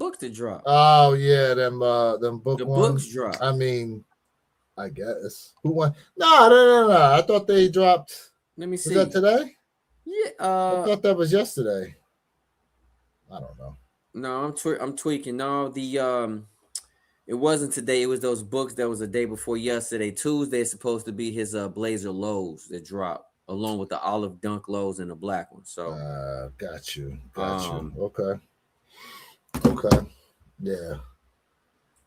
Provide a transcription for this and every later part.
books that drop. Oh yeah, them book The books ones. drop. I mean, I guess who won? No. I thought they dropped. Let me Was that see. today? Yeah. I thought that was yesterday. I don't know. No, I'm tweaking. No, it wasn't today. It was those books that was the day before yesterday. Tuesday is supposed to be his Blazer lows that drop along with the olive dunk lows and the black one. So Got you. um Okay. Yeah. Yeah.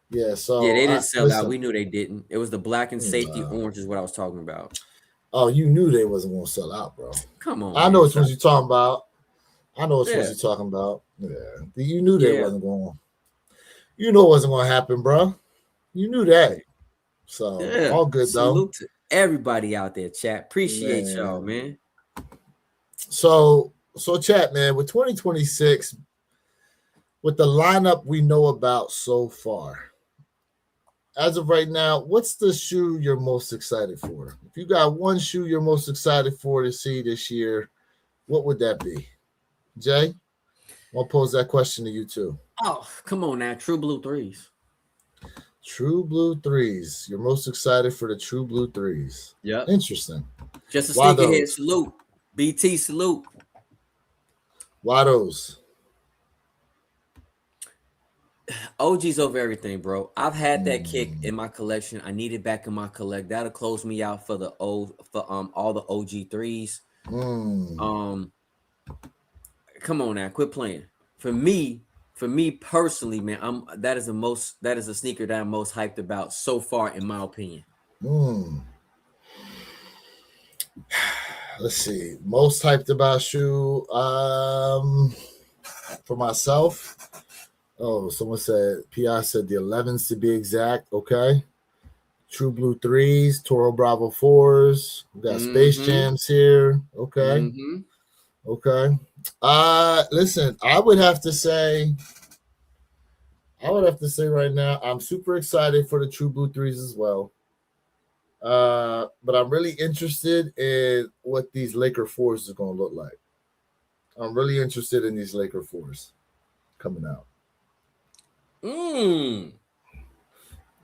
yeah, So they I didn't sell out. listen. We knew they didn't. It was the black and safety Uh, orange is what I was talking about. oh, you knew they wasn't gonna sell out, bro. Come on, I know man. which Stop. ones you're talking about. I know which ones Yeah. you're talking about. Yeah. You knew they Yeah. wasn't going. You know it wasn't gonna happen, bro. You knew that. So Yeah. all good though. Salute to everybody out there, chat. Appreciate y'all, Man. man. So chat, man, with 2026, with the lineup we know about so far, as of right now, what's the shoe you're most excited for? If you got one shoe you're most excited for to see this year, what would that be? Jay, I'll pose that question to you too. Oh, come on now. True Blue threes. True Blue threes. You're most excited for the True Blue threes. Yep. Interesting. Just a Why sneakerhead those? salute. BT salute. Why those? OG's over everything, bro. I've had that kick in my collection. I need it back in my collect. That'll close me out for all the OG threes. Mm. Come on now, quit playing. For me personally, man, that is a sneaker that I'm most hyped about so far, in my opinion. Let's see. Most hyped about shoe. For myself. Oh, someone said PI said the 11s to be exact. Okay. True Blue threes, Toro Bravo fours. We got Space Jams here. Okay. Okay. Listen, I would have to say right now, I'm super excited for the True Blue threes as well. But I'm really interested in what these Laker fours are going to look like. I'm really interested in these Laker fours coming out.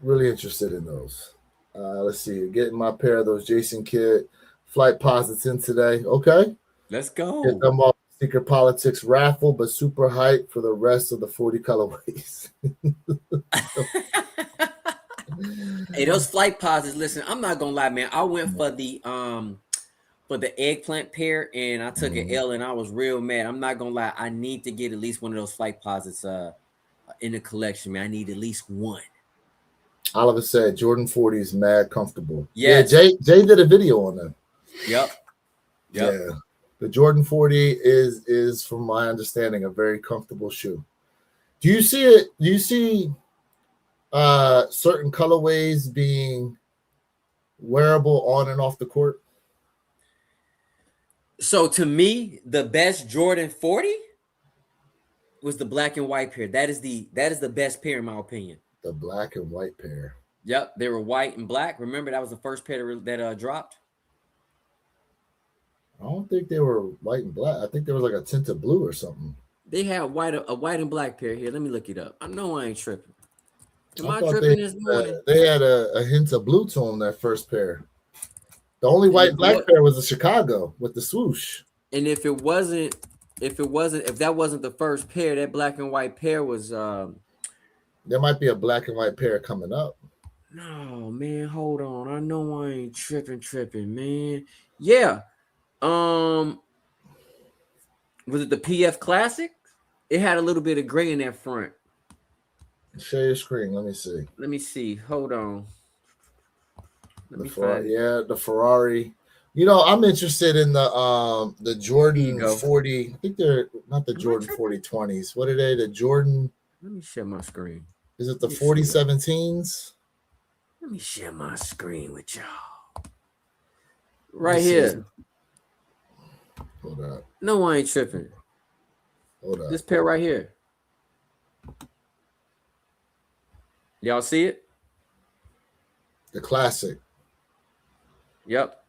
Really interested in those. Let's see. Getting my pair of those Jason Kidd Flight Posits in today. Okay. Let's go. Get them off Sneaker Politics raffle, but super hype for the rest of the 40 colorways. Hey, those Flight Posits. Listen, I'm not gonna lie, man. I went for the eggplant pair, and I took an L, and I was real mad. I'm not gonna lie. I need to get at least one of those Flight Posits in the collection, man. I need at least one. Oliver said Jordan 40 is mad comfortable. Yes. Yeah, Jay did a video on them. Yep. Yeah. The Jordan 40 is, from my understanding, a very comfortable shoe. Do you see it? Do you see certain colorways being wearable on and off the court? So to me, the best Jordan 40 was the black and white pair. That is the best pair in my opinion. The black and white pair. Yep, they were white and black. Remember, that was the first pair that dropped. I don't think they were white and black. I think there was like a tint of blue or something. They had a white and black pair here. Let me look it up. I know I ain't tripping. Am I tripping this morning? They had a hint of blue to them, that first pair. The only white and black pair was the Chicago with the swoosh. And if that wasn't the first pair, that black and white pair was there might be a black and white pair coming up. No, man, hold on. I know I ain't tripping, man. Yeah. Was it the PF Classic? It had a little bit of gray in that front. Share your screen. Let me see. Hold on. The Ferrari. You know, I'm interested in the Jordan 40. I think they're not the Jordan 40 20s. What are they? The Jordan. Let me share my screen. Is it the 4017s? Let me share my screen with y'all. Right here. Hold up. No, I ain't tripping. Hold up. This pair right here. Y'all see it? The classic. Yep.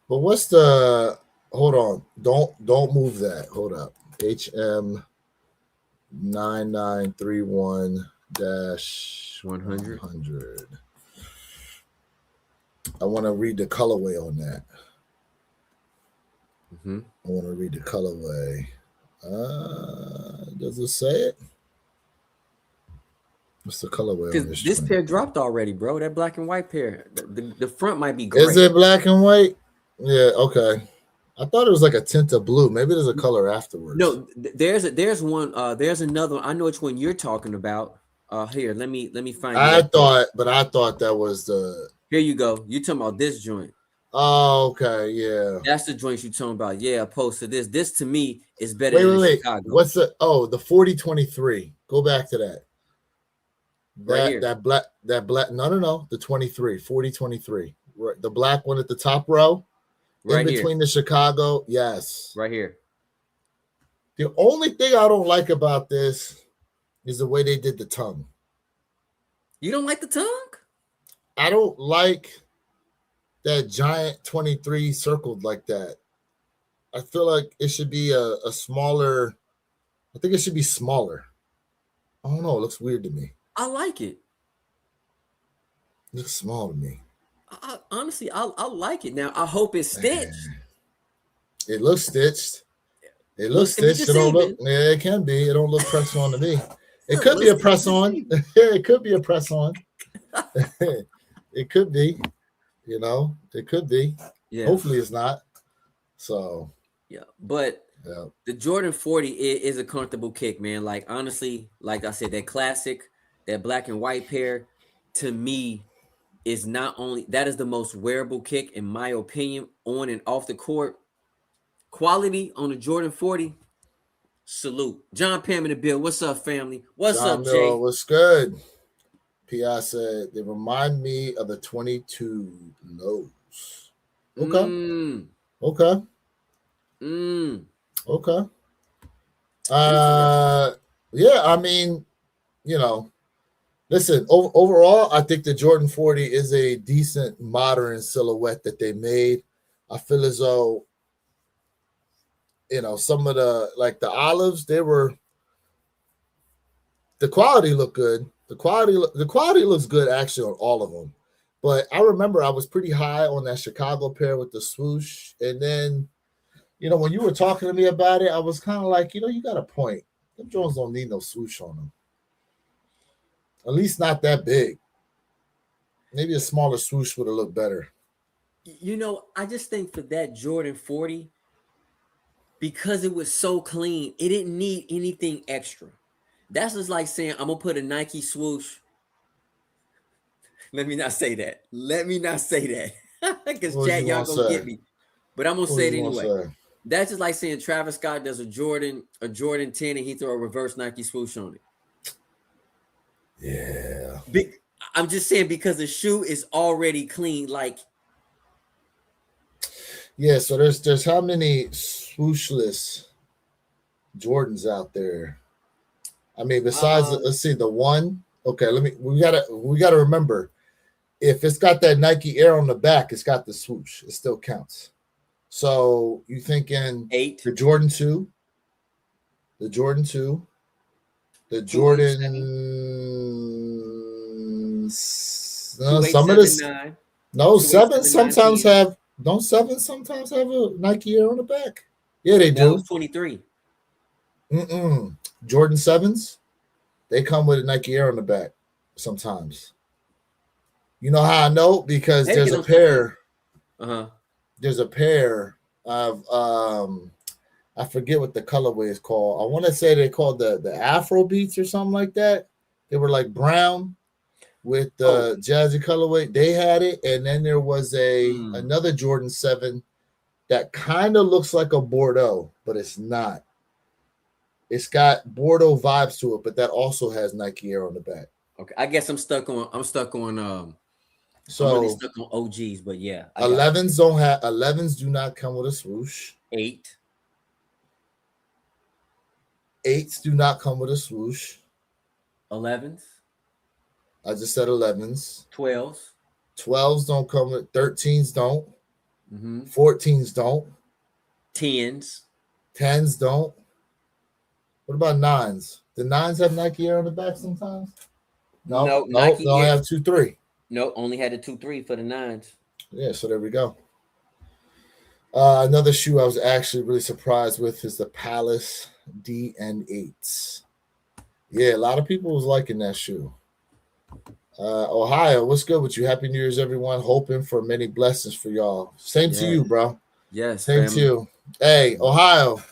But what's the? Hold on. Don't move that. Hold up. HM 9931-100. I want to read the colorway on that. Mm-hmm. I want to read the colorway. Does it say it? What's the colorway on this? This pair dropped already, bro. That black and white pair. The front might be gray. Is it black and white? Yeah. Okay. I thought it was like a tint of blue. Maybe there's a color afterwards. No, there's one. There's another one. I know which one you're talking about. Here, let me find. I thought that was the. Here you go. You talking about this joint? Oh, okay, yeah. That's the joint you talking about. Yeah, opposed to this. This to me is better than Chicago. What's the? Oh, the 4023. Go back to that. Right here. That black. No. The 23. 4023. Right, the black one at the top row. Right in between here. The Chicago. Yes. Right here. The only thing I don't like about this is the way they did the tongue. You don't like the tongue? I don't like that giant 23 circled like that. I feel like it should be a smaller. I think it should be smaller. I don't know. It looks weird to me. I like it. It looks small to me. Honestly, I like it. Now I hope it's stitched. It looks stitched. It looks stitched. It don't look. Yeah, it can be. It don't look press on to me. It could be a press on. It could be a press on. It could be. You know, it could be. Yeah. Hopefully, it's not. So. Yeah, but the Jordan 40 is a comfortable kick, man. Like honestly, like I said, that classic, that black and white pair, to me, is not only that is the most wearable kick in my opinion on and off the court. Quality on the Jordan 40. Salute. John Pam in the bill. What's up, family? What's up, Jay? What's good? P.I. said they remind me of the 22 lows. Okay. Okay. Okay. Yeah, I mean, you know, listen, overall, I think the Jordan 40 is a decent modern silhouette that they made. I feel as though, you know, some of the olives, the quality looked good. The quality looks good actually on all of them. But I remember I was pretty high on that Chicago pair with the swoosh. And then, you know, when you were talking to me about it, I was kind of like, you know, you got a point. Them Jones don't need no swoosh on them. At least not that big. Maybe a smaller swoosh would have looked better. You know, I just think for that Jordan 40, because it was so clean, it didn't need anything extra. That's just like saying, I'm going to put a Nike swoosh. Let me not say that. Because Jack, y'all going to get me. But I'm going to say it anyway. That's just like saying Travis Scott does a Jordan 10 and he throw a reverse Nike swoosh on it. Yeah. I'm just saying because the shoe is already clean. Like, yeah, so there's how many swooshless Jordans out there? I mean, besides let's see, the one. Okay, we gotta remember, if it's got that Nike Air on the back, it's got the swoosh. It still counts. So you thinking 8, the Jordan 2, the Jordan 2, the Jordan. Some of this. No, 7 sometimes have. Don't 7 sometimes have a Nike Air on the back? Yeah, they do. 23. Jordan 7s, they come with a Nike Air on the back sometimes. You know how I know? Because there's a pair. There's a pair of I forget what the colorway is called. I want to say they're called the Afro Beats or something like that. They were like brown with the jazzy colorway. They had it, and then there was another Jordan 7 that kind of looks like a Bordeaux, but it's not. It's got Bordeaux vibes to it, but that also has Nike Air on the back. Okay, I guess I'm stuck on I'm really stuck on OGs, but yeah. 11s do not come with a swoosh. 8. 8s do not come with a swoosh. 11s. I just said 11s. 12s. 12s don't come with. 13s don't. 14s don't. 10s. 10s don't. What about 9s? The 9s have Nike Air on the back sometimes. No, No, Nike they only Air. have 2-3. No, only had the 2-3 for the 9s. Yeah, so there we go. Another shoe I was actually really surprised with is the Palace DN8s. Yeah, a lot of people was liking that shoe. Ohio, what's good with you? Happy New Year's, everyone. Hoping for many blessings for y'all. Same to you, bro. Yes, Same family. to you. Hey, Ohio.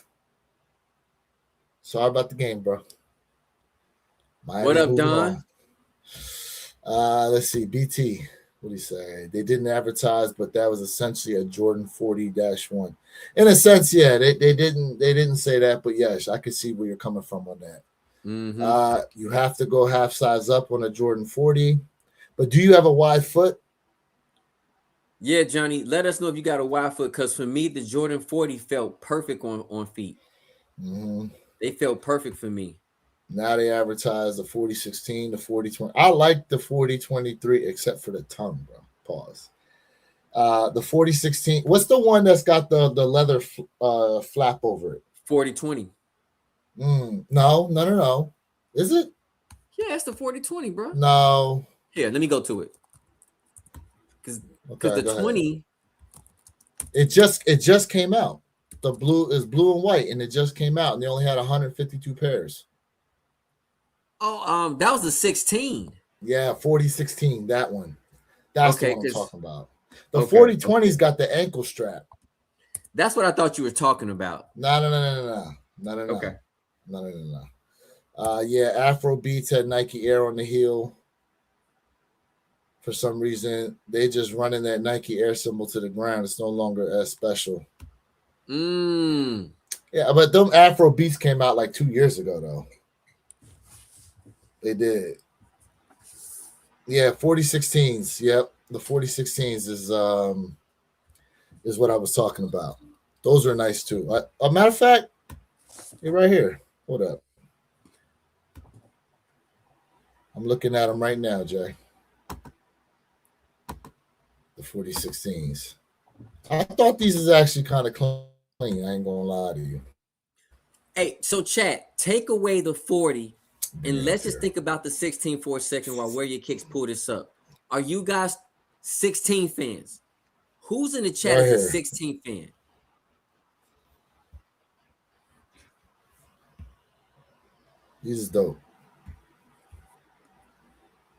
Sorry about the game, bro. Miami What up, moving Don? on. Let's see. BT. What do you say? They didn't advertise, but that was essentially a Jordan 40-1. In a sense, yeah, they didn't say that, but yes, I could see where you're coming from on that. Mm-hmm. You have to go half size up on a Jordan 40. But do you have a wide foot? Yeah, Johnny, let us know if you got a wide foot, because for me, the Jordan 40 felt perfect on feet. Mm-hmm. They felt perfect for me. Now they advertise the 40-16, the 40-20. I like the 40-23, except for the tongue, bro. Pause. The 40-16. What's the one that's got the leather flap over it? 40-20. No. Is it? Yeah, it's the 40-20, bro. No. Here, let me go to it. Because Okay, the 20. It just came out. The blue is blue and white, and it just came out, and they only had 152 pairs. Oh, that was the 16. Yeah, 40-16, that one. That's Okay, the one I'm talking about. The okay, 40-20's got the ankle strap. That's what I thought you were talking about. No. Okay. No. Yeah, Afro Beats had Nike Air on the heel. For some reason, they just running that Nike Air symbol to the ground. It's no longer as special. Yeah, but them Afro Beats came out like 2 years ago, though. They did. Yeah, 40-16s. Yep, the 40-16s is what I was talking about. Those are nice too. A matter of fact, you're right here. Hold up. I'm looking at them right now, Jay. The 40-16s. I thought these is actually kind of clean. I ain't gonna lie to you. Hey, so chat, take away the 40 and let's just think about the 16 for a second while Wear Your Kicks pull this up. Are you guys 16 fans? Who's in the chat Right as a here. 16 fan? These is dope.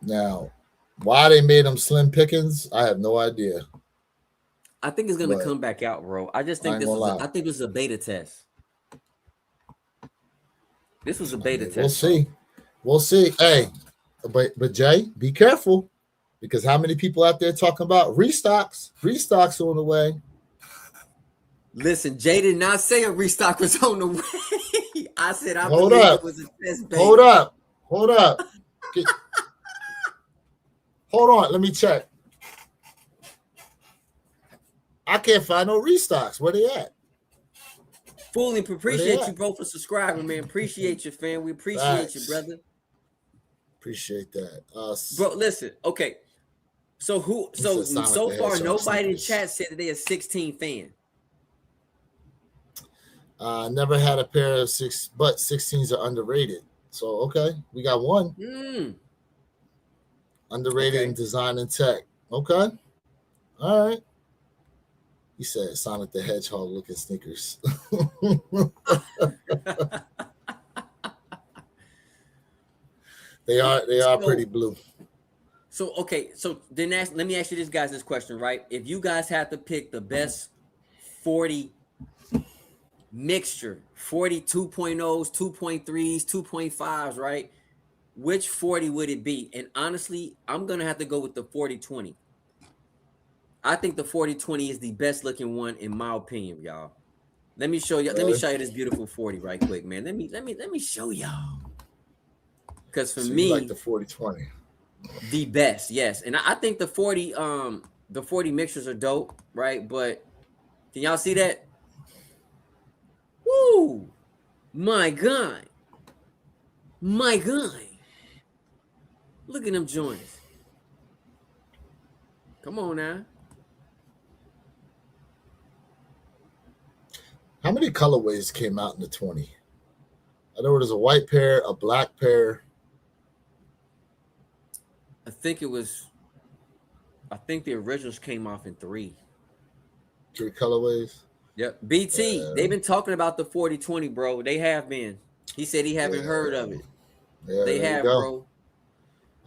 Now, why they made them slim pickings, I have no idea. I think it's gonna come back out, bro. I just think I think this is a beta test. This was a beta test. We'll see. Hey, but Jay, be careful, because how many people out there talking about restocks? Restocks on the way. Listen, Jay did not say a restock was on the way. I said I Hold believe up. it was a test beta. Hold up. Hold on, let me check. I can't find no restocks. Where they at? Fully appreciate you, bro, for subscribing, man. Appreciate you, fam. We appreciate you, brother. Appreciate that, bro. Listen, okay. So so far, nobody in chat said that they a 16 fan. Never had a pair of 6, but 16s are underrated. So okay, we got one. Underrated in design and tech. Okay, all right. He said Sonic the Hedgehog looking sneakers. They are pretty blue. So okay, so then let me ask you this, guys, this question, right? If you guys had to pick the best 40 mixture, 40 2.0s, 2.3s, 2.5s, right? Which 40 would it be? And honestly, I'm gonna have to go with the 40-20. I think the 40-20 is the best looking one in my opinion, y'all. Let me show you. Let me show you this beautiful 40 right quick, man. Let me show y'all. Because for me, like the 40-20, the best, yes. And I think the 40 mixtures are dope, right? But can y'all see that? Woo! My God. Look at them joints. Come on now. How many colorways came out in the 20? I know there's a white pair, a black pair. I think the originals came off in 3. 3 colorways. Yep. BT, they've been talking about the 4020, bro. They have been. He said he haven't heard of it. Yeah, They there have, you go. bro.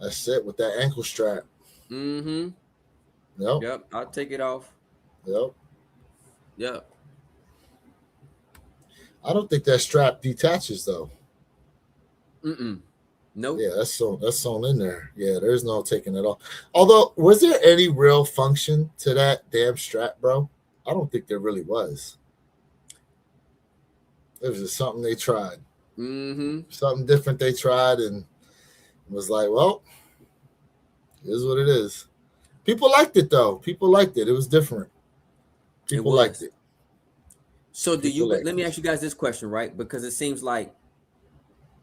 That's it with that ankle strap. Mm-hmm. Yep. Yep. I'll take it off. Yep. Yep. I don't think that strap detaches though. Nope. Yeah, that's sewn in there. Yeah, there's no taking it off. Although, was there any real function to that damn strap, bro? I don't think there really was. It was just something they tried. Something different they tried, and was like, well, it is what it is. People liked it though. People liked it. It was different. People liked it. So let me ask you guys this question, right? Because it seems like,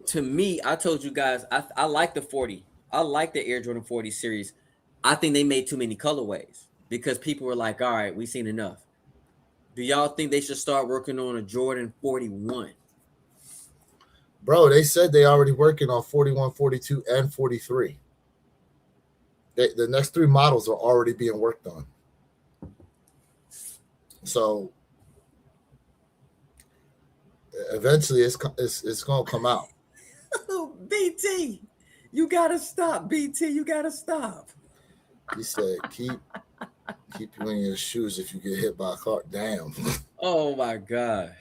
to me, I told you guys, I like the 40. I like the Air Jordan 40 series. I think they made too many colorways because people were like, all right, we've seen enough. Do y'all think they should start working on a Jordan 41? Bro, they said they already working on 41, 42, and 43. The next 3 models are already being worked on. So eventually it's going to come out. BT, you got to stop. BT, you got to stop. He said, keep you in your shoes if you get hit by a car. Damn. Oh, my God.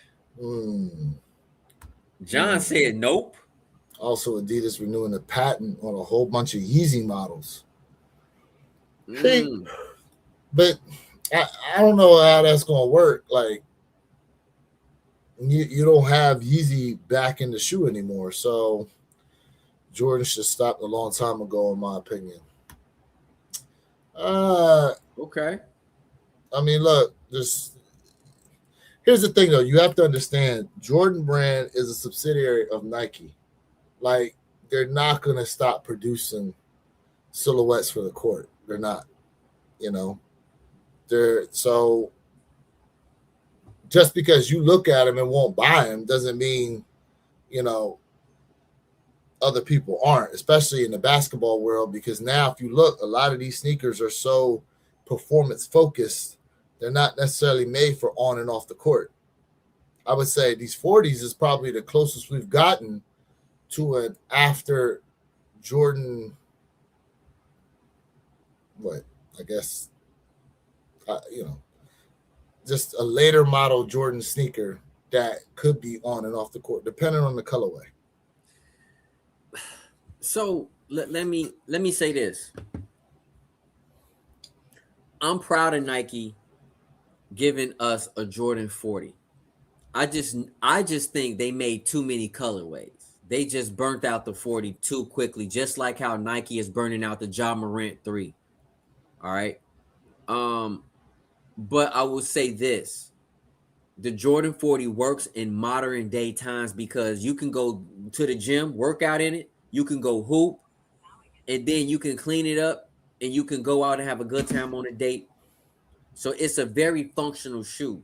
John said nope. Also, Adidas renewing the patent on a whole bunch of Yeezy models. But I don't know how that's going to work. Like, you don't have Yeezy back in the shoe anymore. So Jordan should stop a long time ago, in my opinion. Okay. I mean, look, here's the thing, though. You have to understand, Jordan Brand is a subsidiary of Nike. Like, they're not going to stop producing silhouettes for the court. They're not, so just because you look at them and won't buy them doesn't mean, other people aren't, especially in the basketball world, because now if you look, a lot of these sneakers are so performance focused, they're not necessarily made for on and off the court. I would say these 40s is probably the closest we've gotten to an after Jordan, just a later model Jordan sneaker that could be on and off the court, depending on the colorway. So let me say this. I'm proud of Nike giving us a Jordan 40. I just think they made too many colorways. They just burnt out the 40 too quickly, just like how Nike is burning out the Ja Morant 3. All right. But I will say this. The Jordan 40 works in modern day times because you can go to the gym, work out in it, you can go hoop, and then you can clean it up and you can go out and have a good time on a date. So it's a very functional shoe.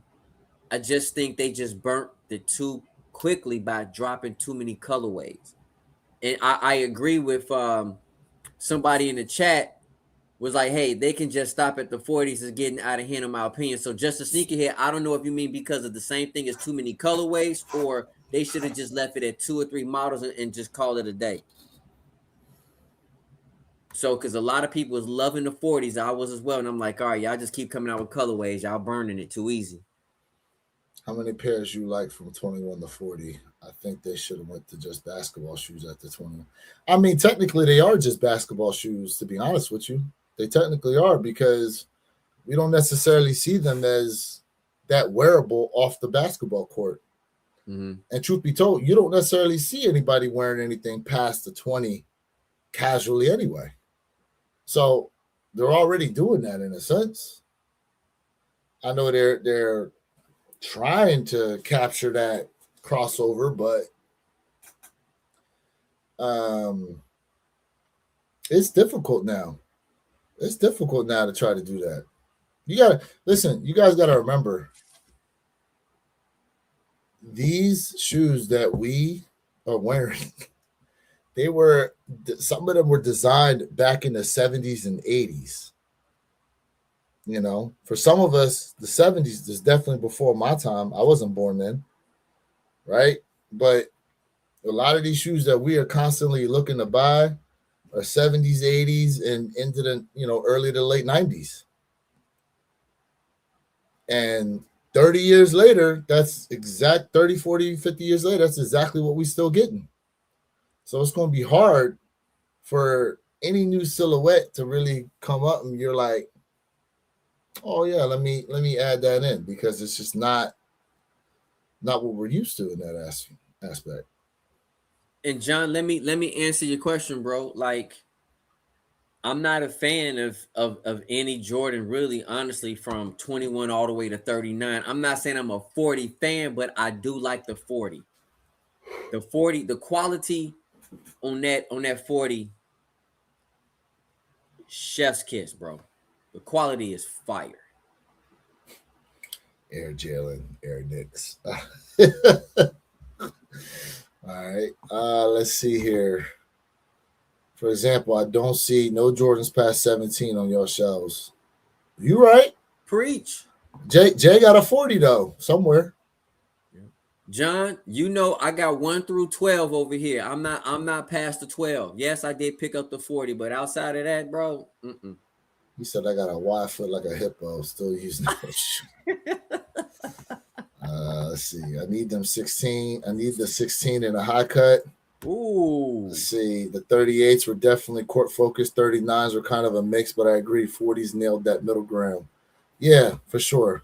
I just think they just burnt it too quickly by dropping too many colorways. And I agree with somebody in the chat was like, hey, they can just stop at the 40s. Is getting out of hand, in my opinion. So just a sneakerhead, I don't know if you mean because of the same thing as too many colorways, or they should have just left it at 2 or 3 models and just call it a day. So, because a lot of people was loving the 40s, I was as well. And I'm like, all right, y'all just keep coming out with colorways. Y'all burning it too easy. How many pairs you like from 21 to 40? I think they should have went to just basketball shoes at the 21. I mean, technically, they are just basketball shoes, to be honest with you. They technically are, because we don't necessarily see them as that wearable off the basketball court. Mm-hmm. And truth be told, you don't necessarily see anybody wearing anything past the 20 casually anyway. So they're already doing that in a sense. I know they're trying to capture that crossover, but it's difficult now. It's difficult now to try to do that. You guys got to remember, these shoes that we are wearing, they were, some of them were designed back in the 70s and 80s. You know, for some of us, the 70s is definitely before my time. I wasn't born then, right? But a lot of these shoes that we are constantly looking to buy are 70s, 80s, and into the, early to late 90s. And 30 years later, that's exact 30, 40, 50 years later, that's exactly what we still getting. So it's going to be hard for any new silhouette to really come up and you're like, oh yeah, let me add that in, because it's just not what we're used to in that aspect. And John, let me answer your question, bro. Like, I'm not a fan of any Jordan, really, honestly, from 21 all the way to 39. I'm not saying I'm a 40 fan, but I do like the 40. The 40, the quality on that 40, chef's kiss, bro. The quality is fire. Air Jalen, Air Knicks. All right. Let's see here. For example, I don't see no Jordans past 17 on your shelves. You right. Preach. Jay got a 40 though, somewhere. John, I got 1 through 12 over here. I'm not past the 12. Yes, I did pick up the 40, but outside of that, bro, He said I got a wide foot like a hippo, still using those. Let's see. I need them 16. I need the 16 in a high cut. Ooh. Let's see. The 38s were definitely court focused. 39s were kind of a mix, but I agree. 40s nailed that middle ground. Yeah, for sure.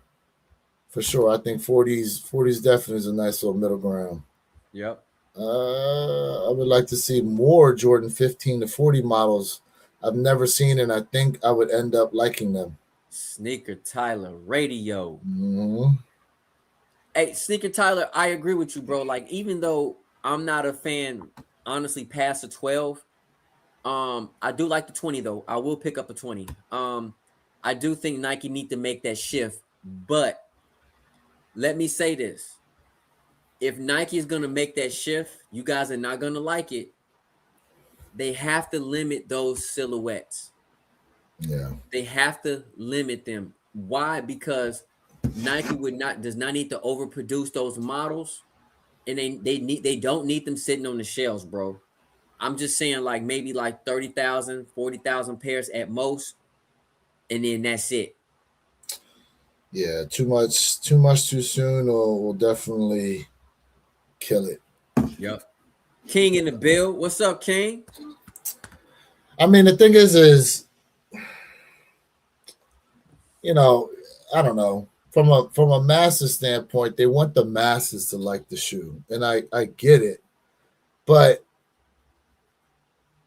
For sure. I think 40s definitely is a nice little middle ground. Yep. I would like to see more Jordan 15 to 40 models I've never seen, and I think I would end up liking them. Sneaker Tyler Radio. Mm-hmm. Hey, Sneaker Tyler, I agree with you, bro. Like, even though I'm not a fan, honestly, past the 12, I do like the 20 though. I will pick up a 20. I do think Nike need to make that shift, but let me say this. If Nike is going to make that shift, you guys are not going to like it. They have to limit those silhouettes. Yeah. They have to limit them. Why? Because Nike does not need to overproduce those models, and they don't need them sitting on the shelves, bro. I'm just saying, like, maybe like 30,000, 40,000 pairs at most, and then that's it. Yeah, too much too soon will definitely kill it. Yep. King in the bill. What's up, King? I mean, the thing is, I don't know. From a masses standpoint, they want the masses to like the shoe, and I get it, but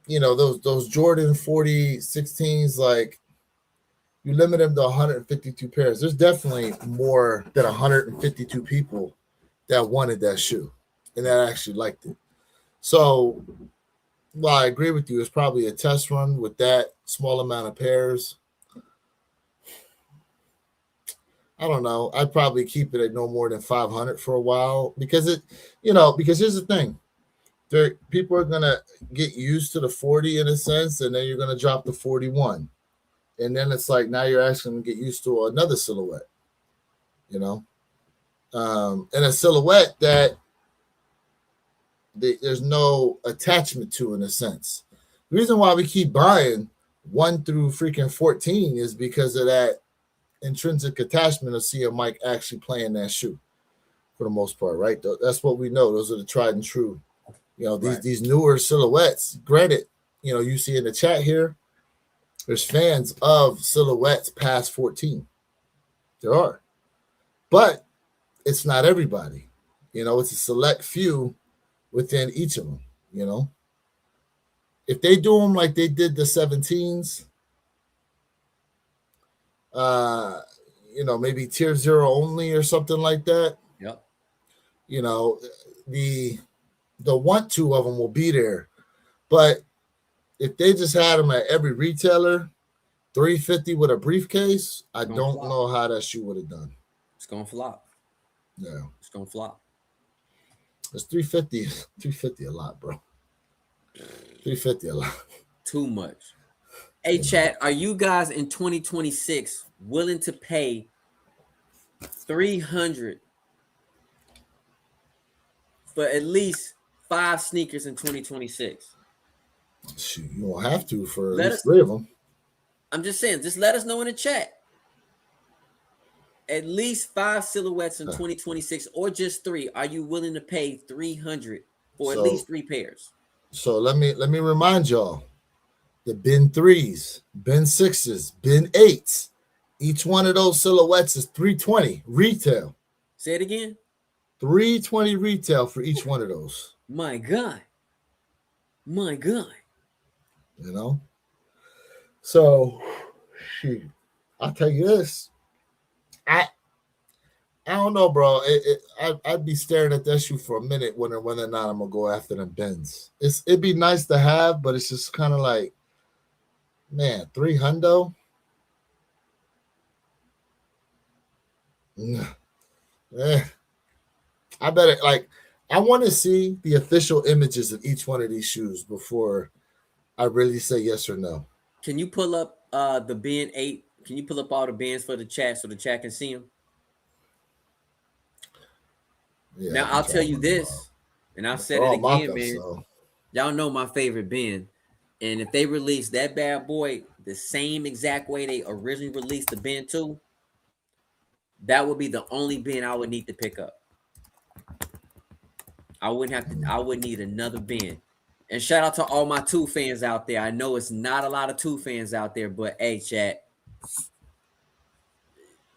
those Jordan 40 16s, like, you limit them to 152 pairs. There's definitely more than 152 people that wanted that shoe and that actually liked it. So, while I agree with you, it's probably a test run with that small amount of pairs. I don't know. I'd probably keep it at no more than 500 for a while, because because here's the thing. People are going to get used to the 40 in a sense, and then you're going to drop the 41. And then it's like, now you're asking them to get used to another silhouette, and a silhouette that there's no attachment to, in a sense. The reason why we keep buying 1 through freaking 14 is because of that intrinsic attachment of seeing Mike actually playing that shoe, for the most part, right? That's what we know. Those are the tried and true. These newer silhouettes. Granted, you see in the chat here, there's fans of silhouettes past 14. There are. But it's not everybody. It's a select few within each of them, If they do them like they did the 17s, maybe tier 0 only or something like that. Yep. The want to of them will be there. But if they just had them at every retailer, $350 with a briefcase, I don't know how that shoe would have done. It's gonna flop. Yeah, it's gonna flop. It's 350. 350 a lot, bro. 350 a lot. Too much. Hey, chat, are you guys in 2026 willing to pay 300 for at least 5 sneakers in 2026? Shoot, you don't have to for at Let least us. 3 of them. I'm just saying, just let us know in the chat. At least 5 silhouettes in 2026, or just 3. Are you willing to pay 300 for at least 3 pairs? So let me remind y'all. The bin 3s, bin 6s, bin 8s. Each one of those silhouettes is 320 retail. Say it again. 320 retail for each one of those. My God. My God. You know? So, shoot. I'll tell you this. I don't know, bro. I'd be staring at that shoe for a minute wondering whether or not I'm gonna go after them bins. It'd be nice to have, but it's just kind of like, man, 300. I bet it. Like, I want to see the official images of each one of these shoes before I really say yes or no. Can you pull up the bin 8? Can you pull up all the bins for the chat so the chat can see them? Yeah, now I'll tell you this, and I've said it again, man. So. Y'all know my favorite bin, and if they release that bad boy the same exact way they originally released the bin 2, that would be the only bin I would need to pick up. I wouldn't need another bin. And shout out to all my 2 fans out there. I know it's not a lot of 2 fans out there, but hey, chat,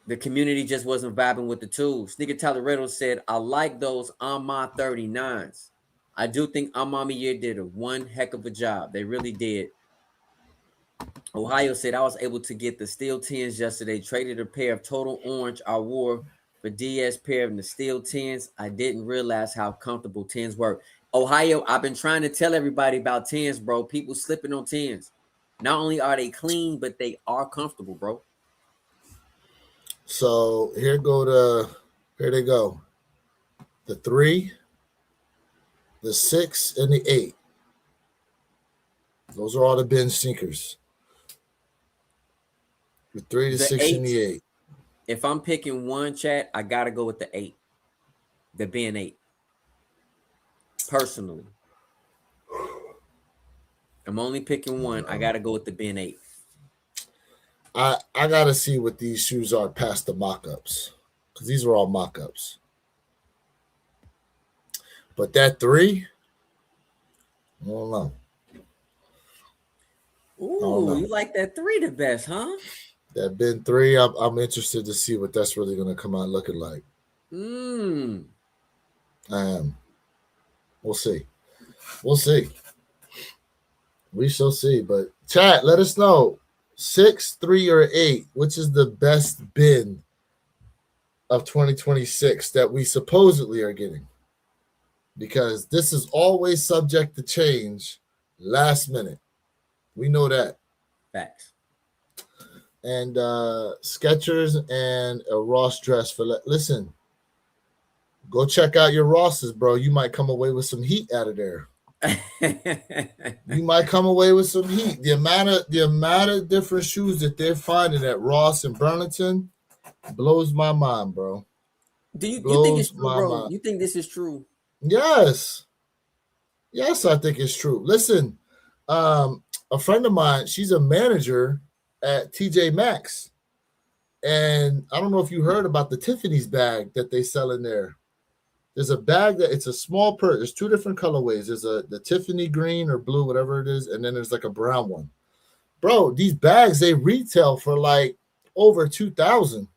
the community just wasn't vibing with the 2s. Sneaker Toledo said, I like those on my 39s. I do think Amamiya did one heck of a job. They really did. Ohio said, I was able to get the steel 10s yesterday. Traded a pair of total orange I wore for DS pair of the steel 10s. I didn't realize how comfortable 10s were. Ohio, I've been trying to tell everybody about 10s, bro. People slipping on 10s. Not only are they clean, but they are comfortable, bro. So here they go. The 3, the 6, and the 8. Those are all the bin sneakers. The 3, the 6, 8, and the 8. If I'm picking one, chat, I gotta go with the 8. The bin 8. Personally. I'm only picking one. I gotta go with the bin 8. I gotta see what these shoes are past the mock-ups, because these are all mock-ups. But that 3, I don't know. Ooh, you like that 3 the best, huh? That bin 3, I'm interested to see what that's really gonna come out looking like. We'll see. We shall see. But chat, let us know. 6, 3, or 8, which is the best bin of 2026 that we supposedly are getting? Because this is always subject to change last minute. We know that. Facts. And Skechers and a Ross dress for listen. Go check out your Rosses, bro. You might come away with some heat out of there. You might come away with some heat. The amount of different shoes that they're finding at Ross and Burlington blows my mind, bro. Do you think it's true, bro? Mind. You think this is true? Yes, I think it's true. Listen, a friend of mine, she's a manager at TJ Maxx, and I don't know if you heard about the Tiffany's bag that they sell in there. There's a bag that it's a small purse. There's 2 different colorways. There's the Tiffany green or blue, whatever it is, and then there's like a brown one. Bro, these bags, they retail for like over $2,000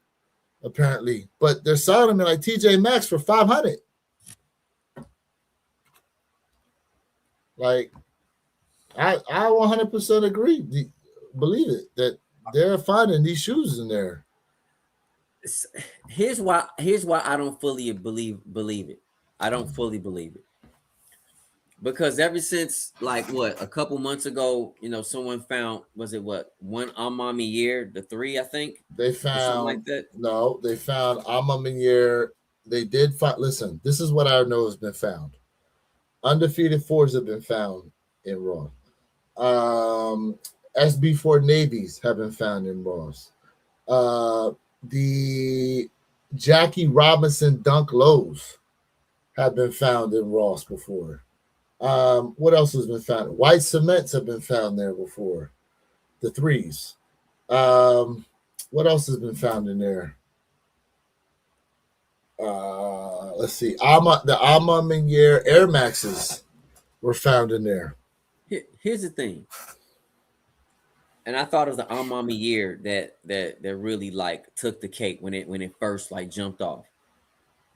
apparently, but they're selling them in like TJ Maxx for $500. Like, I 100% agree. Believe it that they're finding these shoes in there. Here's why I don't fully believe it. I don't fully believe it. Because ever since like a couple months ago, someone found, was it one Amamiya, the 3, I think? They found something like that. No, they found Amamiya they did find. Listen, this is what I know has been found. Undefeated fours have been found in Raw. SB4 navies have been found in Raws. The Jackie Robinson dunk lows have been found in Ross before. What else has been found? White cements have been found there before. The threes. What else has been found in there? Let's see. The Alma Meniere Air Maxes were found in there. Here's the thing, and I thought it was the Amami year that really like took the cake when it first like jumped off.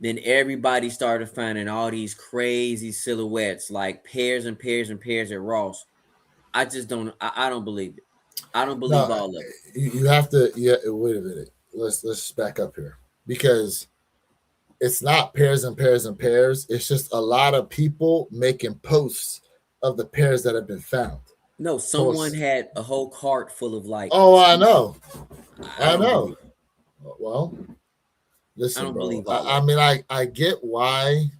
Then everybody started finding all these crazy silhouettes, like pairs and pairs and pairs at Ross. I just don't. I don't believe it. I don't believe all of it. You have to. Yeah. Wait a minute. Let's back up here, because it's not pairs and pairs and pairs. It's just a lot of people making posts of the pairs that have been found. No, someone had a whole cart full of like. Oh, I know. I know. Well, listen, bro. I mean, I get why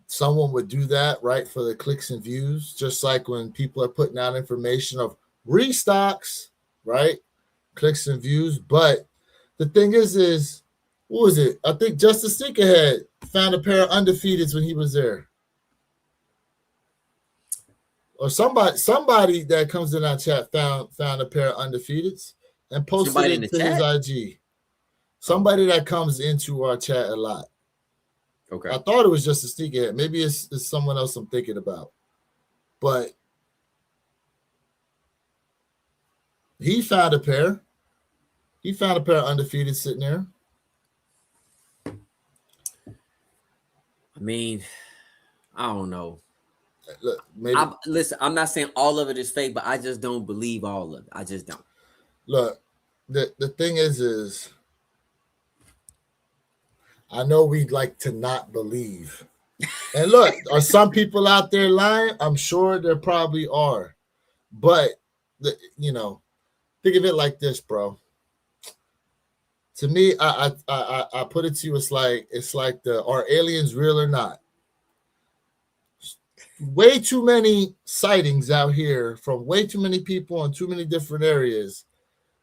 someone would do that, right? For the clicks and views, just like when people are putting out information of restocks, right? Clicks and views. But the thing is what was it? I think Justice Sneakerhead found a pair of undefeateds when he was there. Or somebody that comes in our chat found a pair of undefeateds and posted it to his IG. Somebody that comes into our chat a lot. Okay. I thought it was just a sneakerhead. Maybe it's someone else I'm thinking about. But he found a pair. He found a pair of undefeated sitting there. I mean, I don't know. Look, listen, I'm not saying all of it is fake, but I just don't believe all of it. I just don't. Look, the thing is I know we'd like to not believe. And look, are some people out there lying? I'm sure there probably are. But, think of it like this, bro. To me, I put it to you, it's like are aliens real or not? Way too many sightings out here from way too many people in too many different areas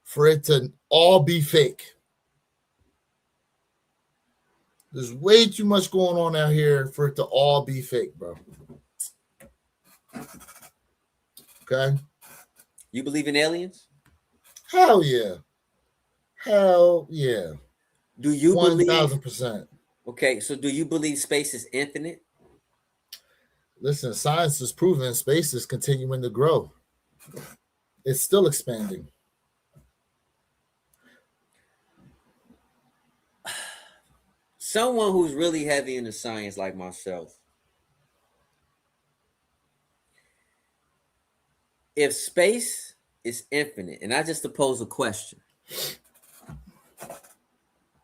for it to all be fake. There's way too much going on out here for it to all be fake, bro. Okay? You believe in aliens? Hell yeah. Hell yeah. Do you 1,000%. Okay, so do you believe space is infinite? Listen, science is proving space is continuing to grow. It's still expanding. Someone who's really heavy into science like myself, if space is infinite, and I just pose a question,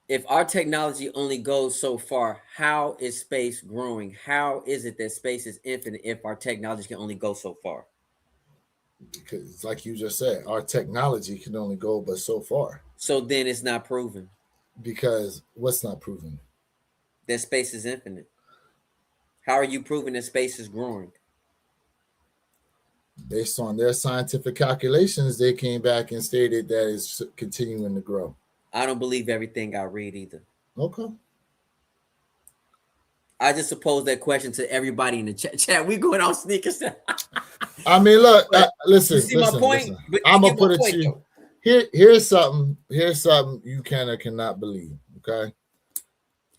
if our technology only goes so far, how is space growing? How is it that space is infinite if our technology can only go so far? Because, like you just said, our technology can only go but so far. So then it's not proven. Because what's not proven? That space is infinite. How are you proving that space is growing? Based on their scientific calculations, they came back and stated that it's continuing to grow. I don't believe everything I read either. Okay. I just posed that question to everybody in the chat. We going on sneakers. I mean, look, listen. You see my point? I'm gonna put it to you. Here's something you can or cannot believe. Okay.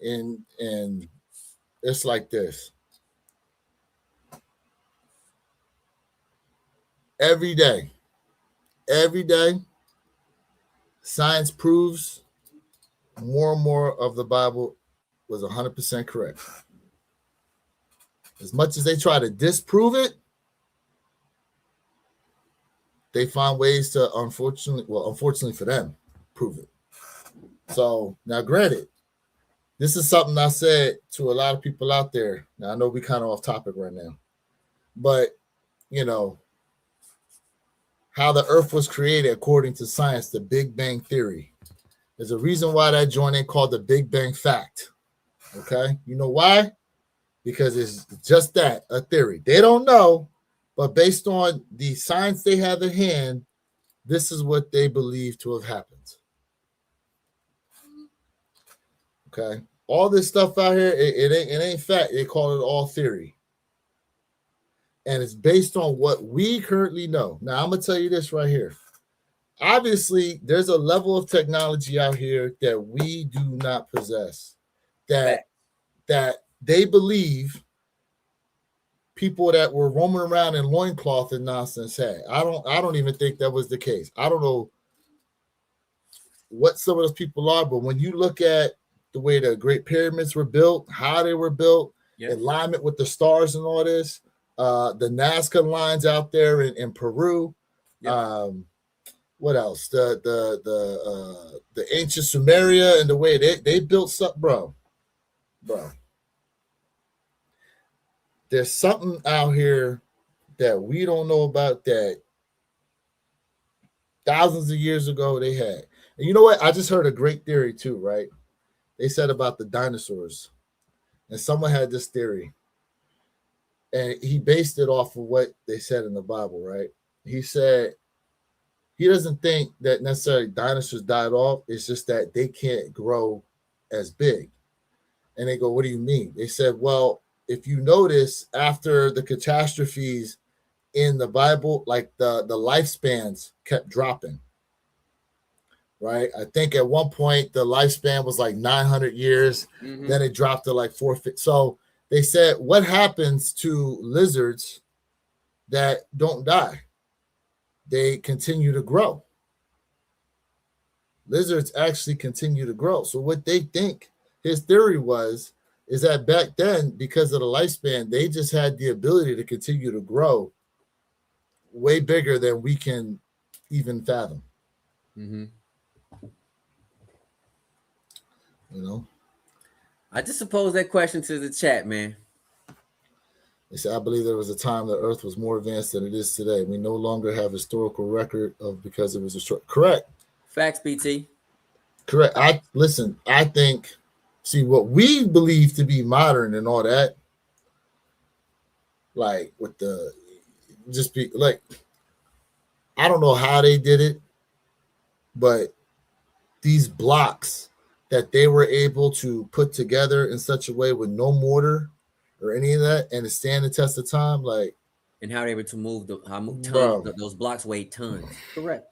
And it's like this. Every day, science proves more and more of the Bible was 100% correct. As much as they try to disprove it, they find ways to, unfortunately for them, prove it. So now, granted, this is something I said to a lot of people out there. Now, I know we kind of off topic right now, but how the earth was created according to science, the Big Bang Theory. There's a reason why that joint ain't called the Big Bang Fact. Okay, you know why? Because it's just that, a theory. They don't know, but based on the science they have at hand, this is what they believe to have happened. Okay, all this stuff out here, it ain't fact. They call it all theory, and it's based on what we currently know. Now, I'm gonna tell you this right here. Obviously, there's a level of technology out here that we do not possess. That they believe people that were roaming around in loincloth and nonsense had. I don't even think that was the case. I don't know what some of those people are, but when you look at the way the Great Pyramids were built, how they were built, alignment with the stars and all this, the Nazca lines out there in Peru, what else? The ancient Sumeria and the way they built something, bro. There's something out here that we don't know about that thousands of years ago they had. And you know what? I just heard a great theory too, right? They said about the dinosaurs. And someone had this theory. And he based it off of what they said in the Bible, right? He said he doesn't think that necessarily dinosaurs died off. It's just that they can't grow as big. And they go, what do you mean? They said, well, if you notice, after the catastrophes in the Bible, like the lifespans kept dropping, right? I think at one point the lifespan was like 900 years. Mm-hmm. Then it dropped to like 450. So they said, what happens to lizards that don't die? They continue to grow. Lizards actually continue to grow. So what they think his theory is that back then, because of the lifespan, they just had the ability to continue to grow way bigger than we can even fathom. Mm-hmm. You know? I just suppose that question to the chat, man. They said, I believe there was a time that Earth was more advanced than it is today. We no longer have historical record of because it was a short. Correct. Facts, BT. Correct. I think, see, what we believe to be modern and all that, like with the, just be like, I don't know how they did it, but these blocks that they were able to put together in such a way with no mortar or any of that, and to stand the test of time, like, and how they were to move tons, those blocks weighed tons. Correct,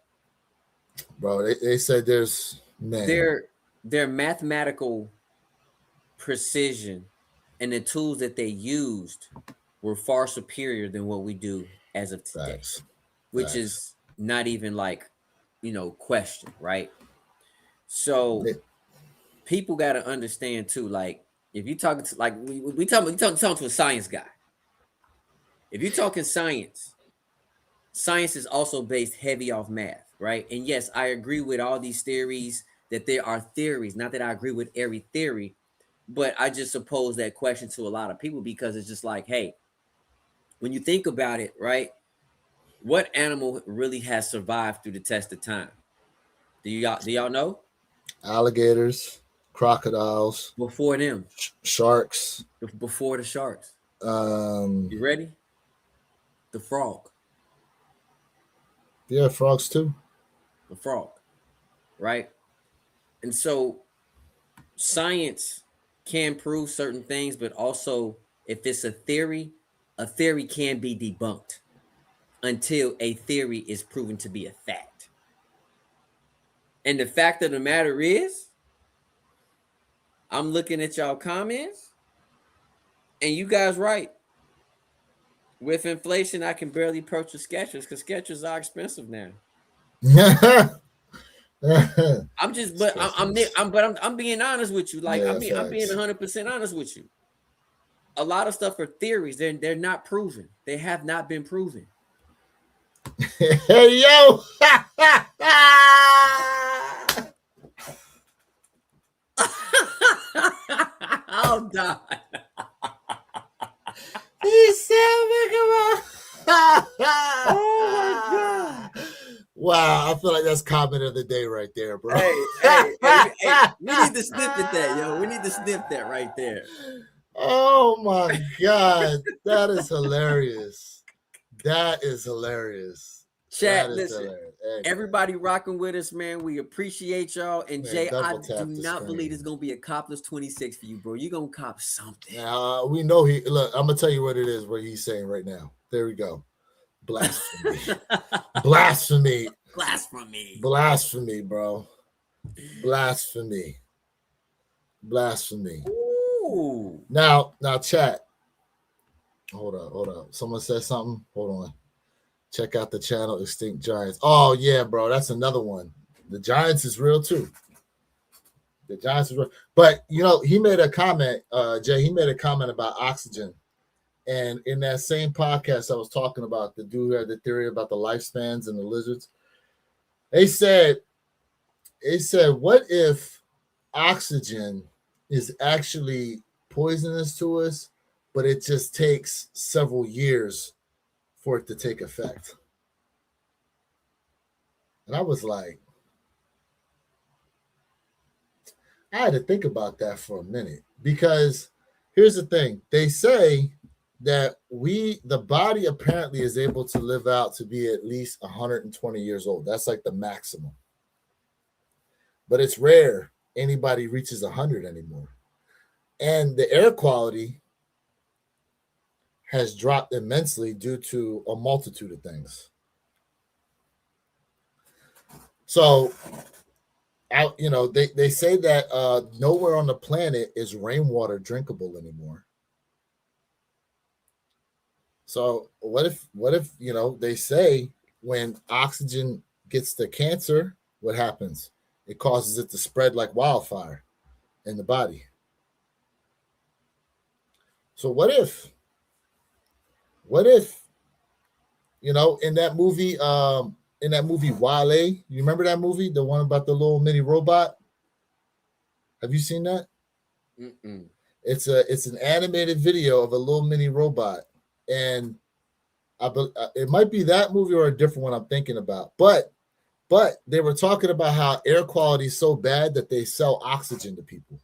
bro. They said there's their mathematical precision and the tools that they used were far superior than what we do as of today. Which is not even like, question, right? So people got to understand too, like, if you talking to, like, we talking to a science guy. If you're talking science is also based heavy off math, right? And yes, I agree with all these theories that there are theories. Not that I agree with every theory, but I just suppose that question to a lot of people because it's just like, hey, when you think about it, right? What animal really has survived through the test of time? Do y'all know? Alligators, crocodiles. Before them. Sharks. Before the sharks. You ready? The frog. Yeah, frogs too. The frog, right? And so science can prove certain things, but also if it's a theory can be debunked until a theory is proven to be a fact. And the fact of the matter is, I'm looking at y'all comments, and you guys right. With inflation, I can barely purchase Skechers because Skechers are expensive now. I'm being honest with you. Like, yeah, I'm being 100% honest with you. A lot of stuff are theories. They're not proven. They have not been proven. Hey, yo. Oh, God. He said, oh, my God. Wow, I feel like that's comment of the day right there, bro. Hey, we need to snippet that, yo. We need to snip that right there. Oh my God, that is hilarious. That is hilarious. Chat, That is listen. hilarious. Hey, Everybody rocking with us, man. We appreciate y'all. And man, Jay, I double do tap the not believe screen. it's gonna be a copless 26 for you, bro. You're gonna cop something. Now we know he look. I'm gonna tell you what it is. What he's saying right now. There we go. Blasphemy. Blasphemy. Blasphemy. Blasphemy, bro. Blasphemy. Blasphemy. Ooh. Now, chat. Hold up. Someone said something. Hold on. Check out the channel Extinct Giants. Oh, yeah, bro. That's another one. The Giants is real too. The Giants is real. But you know, he made a comment, Jay. He made a comment about oxygen. And in that same podcast I was talking about, the dude who had the theory about the lifespans and the lizards. They said, what if oxygen is actually poisonous to us, but it just takes several years for it to take effect? And I was like, I had to think about that for a minute, because here's the thing. They say that the body apparently is able to live out to be at least 120 years old. That's like the maximum. But it's rare anybody reaches 100 anymore. And the air quality has dropped immensely due to a multitude of things. So, they say that nowhere on the planet is rainwater drinkable anymore. So what if they say when oxygen gets the cancer, what happens? It causes it to spread like wildfire in the body. So what if in that movie Wale, you remember that movie, the one about the little mini robot? Have you seen that? Mm-mm. It's an animated video of a little mini robot, and it might be that movie or a different one I'm thinking about. But they were talking about how air quality is so bad that they sell oxygen to people.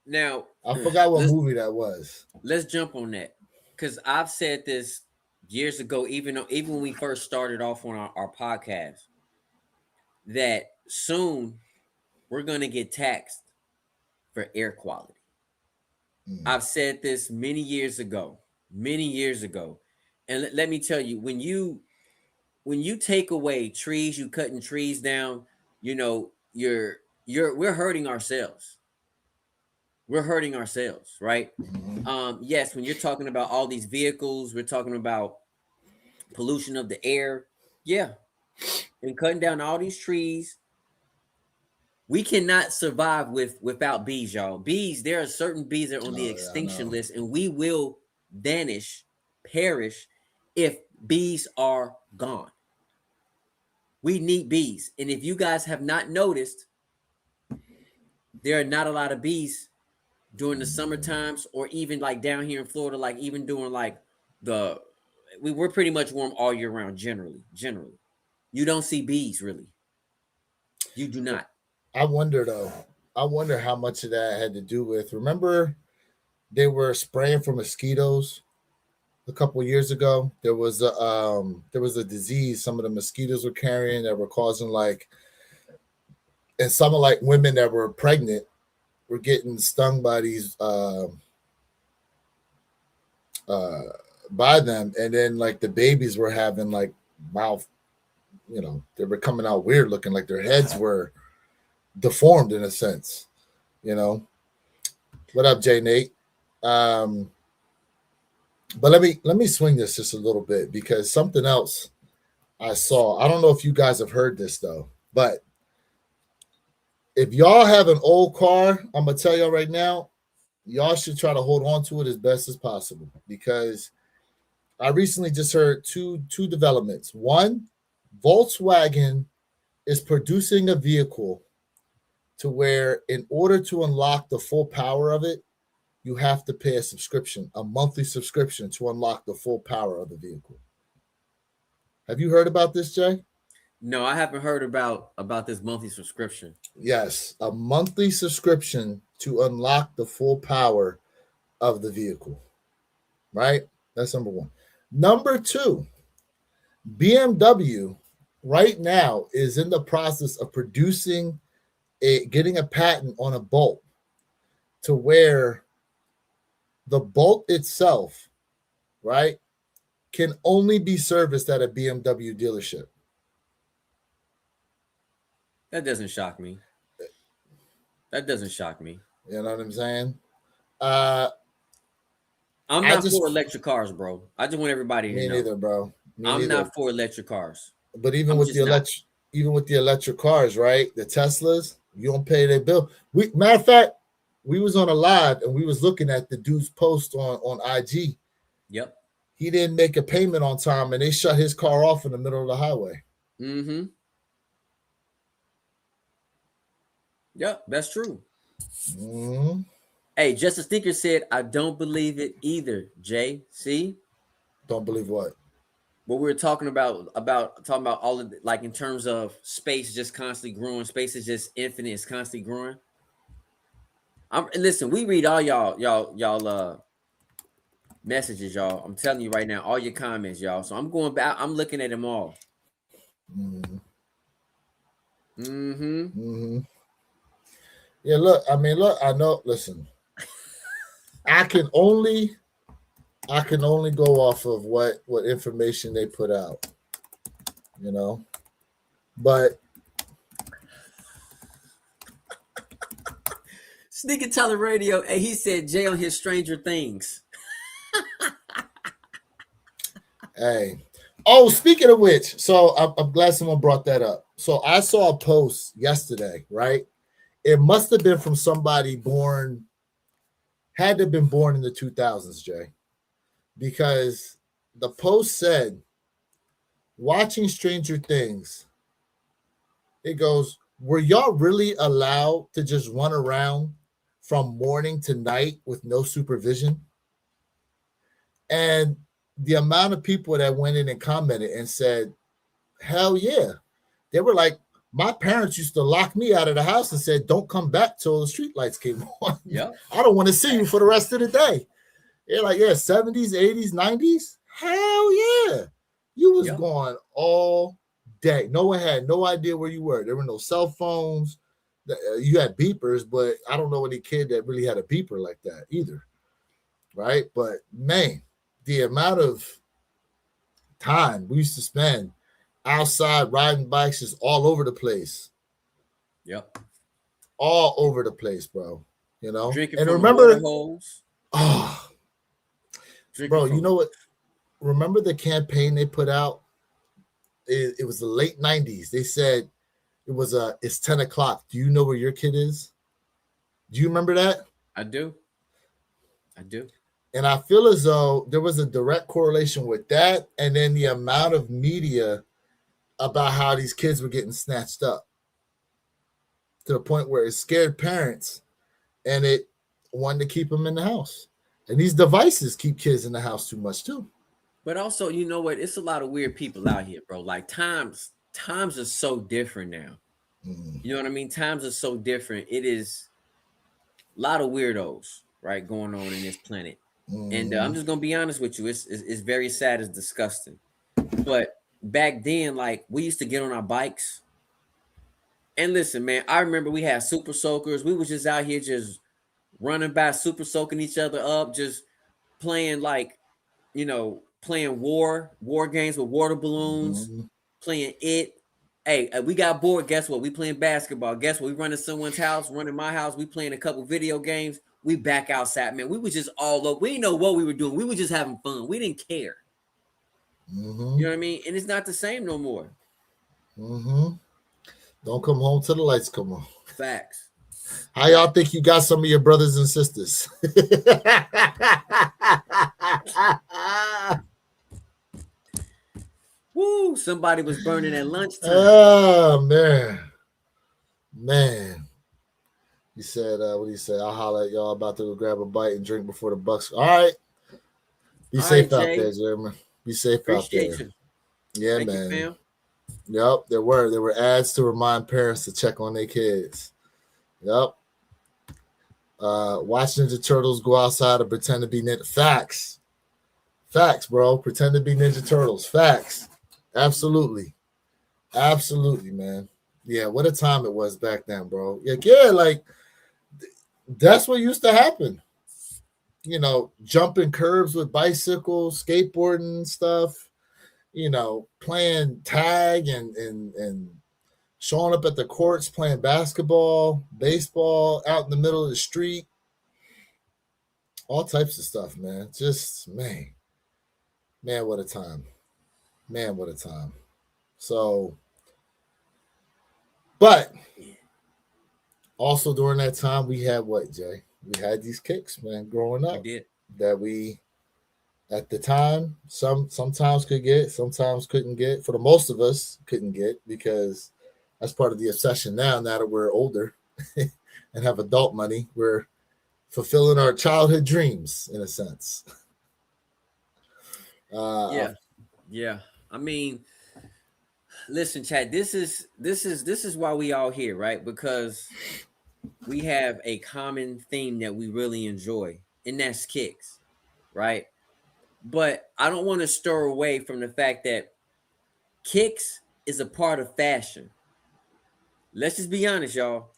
Now, I forgot what movie that was. Let's jump on that, because I've said this years ago, even when we first started off on our podcast, that soon we're going to get taxed for air quality. I've said this many years ago, and let me tell you, when you take away trees, you cutting trees down, we're hurting ourselves. We're hurting ourselves, right? Yes, when you're talking about all these vehicles, we're talking about pollution of the air. Yeah. And cutting down all these trees. We cannot survive without bees, y'all. Bees, there are certain bees that are on the extinction list, and we will perish if bees are gone. We need bees. And if you guys have not noticed, there are not a lot of bees during the summer times, or even like down here in Florida, like even during like we're pretty much warm all year round. Generally, you don't see bees really. You do not. I wonder though. I wonder how much of that had to do with. Remember, they were spraying for mosquitoes a couple of years ago. There was a disease some of the mosquitoes were carrying that were causing and some of women that were pregnant were getting stung by these by them, and then the babies were having mouth, they were coming out weird looking, like their heads were deformed in a sense. What up, Jay Nate? But let me swing this just a little bit, because something else I saw. I don't know if you guys have heard this though, but if y'all have an old car, I'm gonna tell y'all right now, y'all should try to hold on to it as best as possible, because I recently just heard two developments. One, Volkswagen is producing a vehicle to where, in order to unlock the full power of it, you have to pay a monthly subscription to unlock the full power of the vehicle. Have you heard about this, Jay? No, I haven't heard about this monthly subscription. Yes, a monthly subscription to unlock the full power of the vehicle. Right? That's number one. Number two, BMW right now is in the process of getting a patent on a bolt to where the bolt itself, right, can only be serviced at a BMW dealership. That doesn't shock me. That doesn't shock me. You know what I'm saying? I'm I not just for electric cars, bro. I just want everybody to me know. neither, bro. I'm not for electric cars. But even I'm with just the not. electric cars, right? The Teslas, you don't pay their bill. Matter of fact, we was on a live and we was looking at the dude's post on IG. Yep. He didn't make a payment on time and they shut his car off in the middle of the highway. Mm-hmm. Yep, that's true. Mm-hmm. Hey, Justice Thinker said, I don't believe it either, Jay. See? Don't believe what? What we were talking about all of it, like in terms of space just constantly growing, space is just infinite, it's constantly growing. Listen, we read all y'all messages, y'all. I'm telling you right now, all your comments, y'all. So I'm going back, I'm looking at them all. Mm-hmm. Mm-hmm. Mm-hmm. Yeah, look, I know, listen. I can only go off of what information they put out, you know. But Sneaker Teller Radio, and he said Jay on his Stranger Things. hey, oh, speaking of which, so I'm glad someone brought that up. So I saw a post yesterday, right? It must have been from somebody had to have been born in the 2000s, Jay, because the post said, watching Stranger Things, it goes, were y'all really allowed to just run around from morning to night with no supervision? And the amount of people that went in and commented and said, hell yeah. They were like, my parents used to lock me out of the house and said, don't come back till the street lights came on. Yeah. I don't want to see you for the rest of the day. They're like, yeah, 70s, 80s, 90s. Hell yeah. You was gone all day. No one had no idea where you were. There were no cell phones. You had beepers, but I don't know any kid that really had a beeper like that either. Right? But man, the amount of time we used to spend outside riding bikes is all over the place. Yep. All over the place, bro. You know? Drinking and from remember, water holes. Oh, bro, you know what? Remember the campaign they put out? It was the late 90s. They said it's 10 o'clock. Do you know where your kid is? Do you remember that? I do. And I feel as though there was a direct correlation with that and then the amount of media about how these kids were getting snatched up to the point where it scared parents and it wanted to keep them in the house. And these devices keep kids in the house too much too. But also, you know what? It's a lot of weird people out here, bro. Like times are so different now. You know what I mean? Times are so different. It is a lot of weirdos, right, going on in this planet. And I'm just gonna be honest with you. It's very sad. It's disgusting. But back then, like we used to get on our bikes. And listen, man, I remember we had super soakers. We was just out here just running by, super soaking each other up, just playing like, playing war games with water balloons, playing it. Hey, we got bored. Guess what? We playing basketball. Guess what? We running someone's house, running my house. We playing a couple video games. We back outside, man. We was just all up. We didn't know what we were doing. We were just having fun. We didn't care. You know what I mean? And it's not the same no more. Don't come home till the lights come on. Facts. How y'all think you got some of your brothers and sisters? Woo! Somebody was burning at lunchtime. Oh man. He said, what did he say? I'll holler at y'all about to go grab a bite and drink before the Bucks. All right. Be safe out there, Jeremy. Be safe out there. You. Yeah, Thank man. You, Yep, there were. There were ads to remind parents to check on their kids. Yep. Watch Ninja Turtles go outside and pretend to be ninja. Facts. Facts, bro. Pretend to be Ninja Turtles. Facts. Absolutely. Absolutely, man. Yeah, what a time it was back then, bro. Yeah, like that's what used to happen. You know, jumping curbs with bicycles, skateboarding and stuff, you know, playing tag and showing up at the courts playing basketball, baseball out in the middle of the street, all types of stuff, man. Just man, what a time. Man, what a time. So, but also during that time, we had what, Jay? We had these kicks, man, growing We up did. that we at the time sometimes could get, sometimes couldn't get. For the most of us, couldn't get because that's part of the obsession now. Now that we're older and have adult money, we're fulfilling our childhood dreams in a sense. Yeah. Yeah. I mean, listen, Chad, this is why we all here, right? Because we have a common theme that we really enjoy, and that's kicks, right? But I don't want to stir away from the fact that kicks is a part of fashion. Let's just be honest, y'all.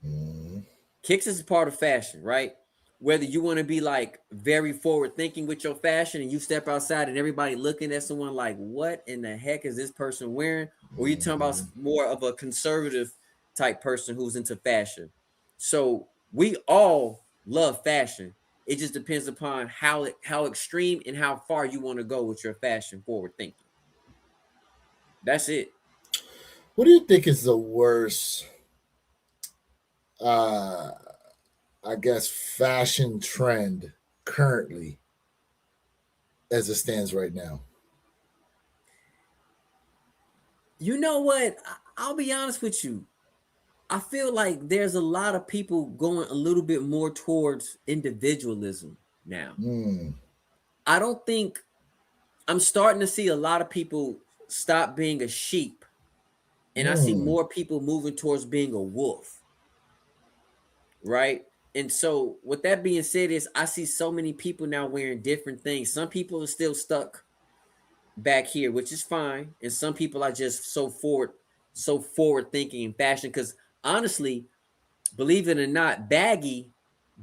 Mm, Kicks is a part of fashion, right? Whether you want to be like very forward thinking with your fashion and you step outside and everybody looking at someone like, what in the heck is this person wearing? Or you talking about mhm. more of a conservative type person who's into fashion. So we all love fashion. It just depends upon how extreme and how far you want to go with your fashion forward thinking. That's it. What do you think is the worst, uh, I guess, fashion trend currently as it stands right now? You know what? I'll be honest with you. I feel like there's a lot of people going a little bit more towards individualism now. Mm, I don't think I'm starting to see a lot of people stop being a sheep and I see mm. more people moving towards being a wolf, right? And so with that being said is I see so many people now wearing different things. Some people are still stuck back here, which is fine, and some people are just so forward thinking in fashion cuz honestly, believe it or not, baggy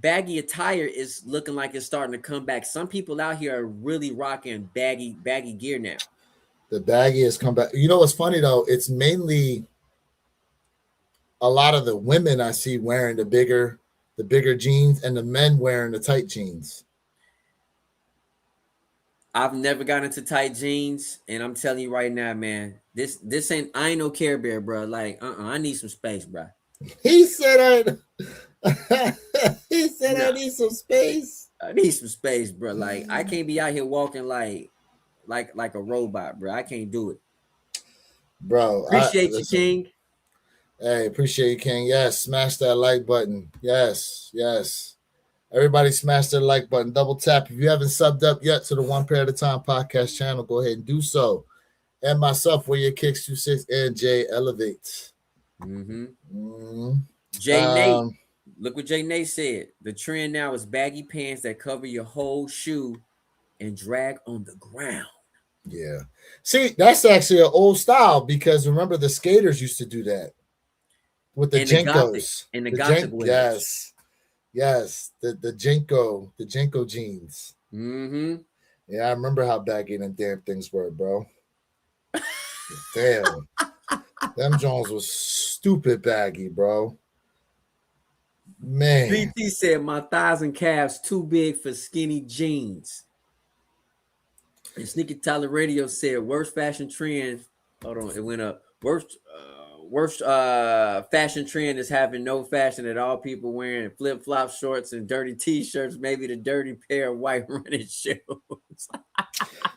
attire is looking like it's starting to come back. Some people out here are really rocking baggy gear now. The baggy has come back. You know what's funny though? It's mainly a lot of the women I see wearing the bigger jeans, and the men wearing the tight jeans. I've never got into tight jeans, and I'm telling you right now, man, this ain't I ain't no Care Bear, bro. Like, I need some space, bro. He said, "I." He said, "I Nah, need some space." I need some space, bro. Like, I can't be out here walking like a robot, bro. I can't do it. Bro, I Appreciate you, listen. King. Hey, appreciate you, King. Yes, smash that like button. Yes, yes. Everybody smash that like button. Double tap. If you haven't subbed up yet to the One Pair at a Time podcast channel, go ahead and do so. And myself, where your kicks 26 and Jay Elevate. Mm-hmm. Mm. Jay Nate. Um, Look what Jay Nate said. The trend now is baggy pants that cover your whole shoe and drag on the ground. yeah. See, that's actually an old style because remember the skaters used to do that with the And the gothic Jenkos. and the The gothic Jenk, wears. yes, yes. The Jenko jeans. Mm-hmm. Yeah, I remember how baggy them damn things were, bro. Damn, them Jones was stupid baggy, bro. Man, BT said my thighs and calves too big for skinny jeans. And Sneaky Tyler Radio said worst fashion trend. Hold on, it went up. Worst fashion trend is having no fashion at all. People wearing flip flop shorts and dirty t-shirts, maybe the dirty pair of white running shoes.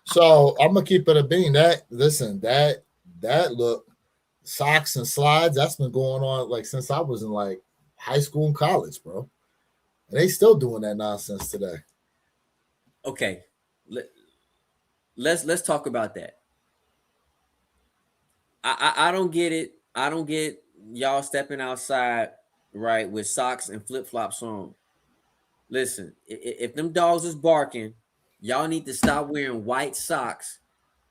so I'm gonna keep it a bean. That listen, that look socks and slides. That's been going on like since I was in like high school and college, bro. And they still doing that nonsense today. Okay, let, let's talk about that. I don't get it. I don't get y'all stepping outside right with socks and flip flops on. Listen, if them dogs is barking, y'all need to stop wearing white socks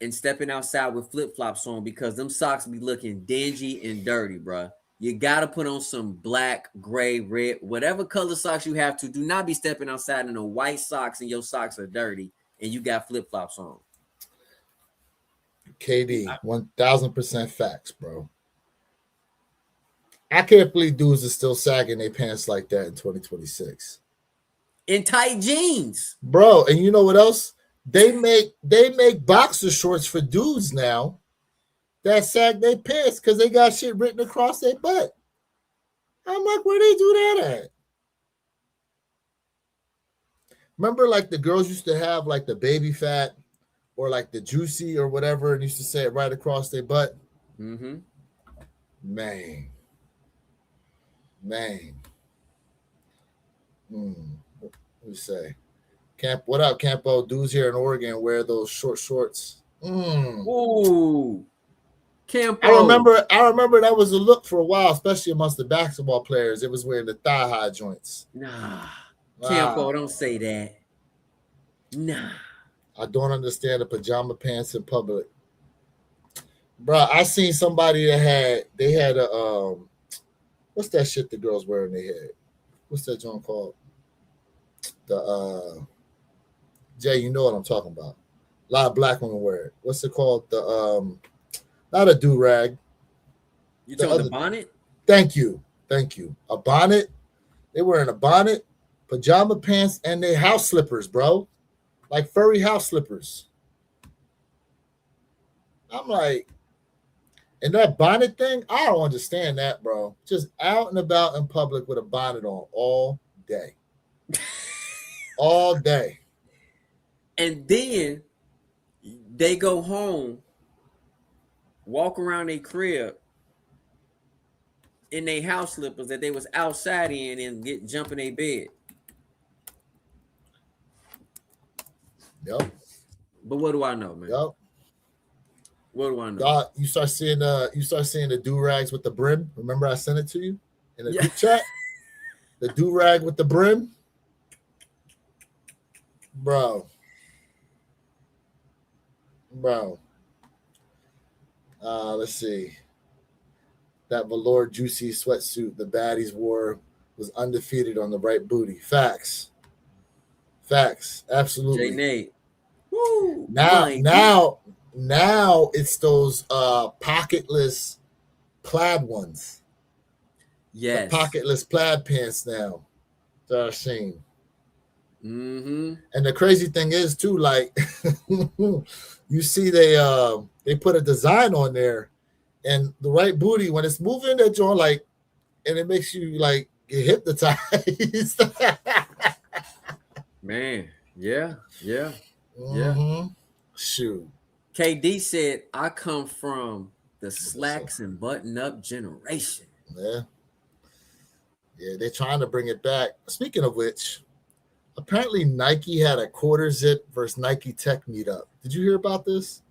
and stepping outside with flip flops on because them socks be looking dingy and dirty, bruh. You gotta put on some black, gray, red, whatever color socks you have to. Do not be stepping outside in the white socks and your socks are dirty and you got flip flops on. KD, 1000% facts, bro. I can't believe dudes are still sagging their pants like that in 2026. In tight jeans. Bro, and you know what else? They make boxer shorts for dudes now that sag their pants because they got shit written across their butt. I'm like, where they do that at? Remember, like the girls used to have like the baby fat or like the juicy or whatever, and used to say it right across their butt. Mm-hmm. Man. What do you say? Camp, what up, Campo? Dudes here in Oregon wear those short shorts. Ooh, Campo. I remember that was a look for a while, especially amongst the basketball players. It was wearing the thigh high joints. Nah, Wow. Campo, don't say that. Nah. I don't understand the pajama pants in public. Bro, I seen somebody that had a what's that shit the girls wear in their head? What's that joint called? The Jay, you know what I'm talking about. A lot of black women wear it. What's it called? The not a do-rag. You talking the bonnet? Thank you. A bonnet. They wearing a bonnet, pajama pants, and they house slippers, bro. Like furry house slippers. I'm like, and that bonnet thing, I don't understand that, bro. Just out and about in public with a bonnet on all day. All day. And then they go home, walk around their crib in their house slippers that they was outside in and jump in their bed. Yep. But what do I know, man? Yep. What do I know? You start seeing the do-rags with the brim. Remember I sent it to you in the group chat? The do-rag with the brim. Bro. Let's see. That velour juicy sweatsuit the baddies wore was undefeated on the right booty. Facts. Absolutely. J Nate. Woo. Now it's those pocketless plaid ones. Yes. The pocketless plaid pants now that I've seen. Mm-hmm. And the crazy thing is too, like you see they put a design on there, and the right booty when it's moving that joint, like, and it makes you like get hypnotized. Man, yeah. Mm-hmm. Shoot. KD said, "I come from the slacks and button-up generation." Yeah, they're trying to bring it back. Speaking of which, apparently Nike had a quarter zip versus Nike Tech meetup. Did you hear about this?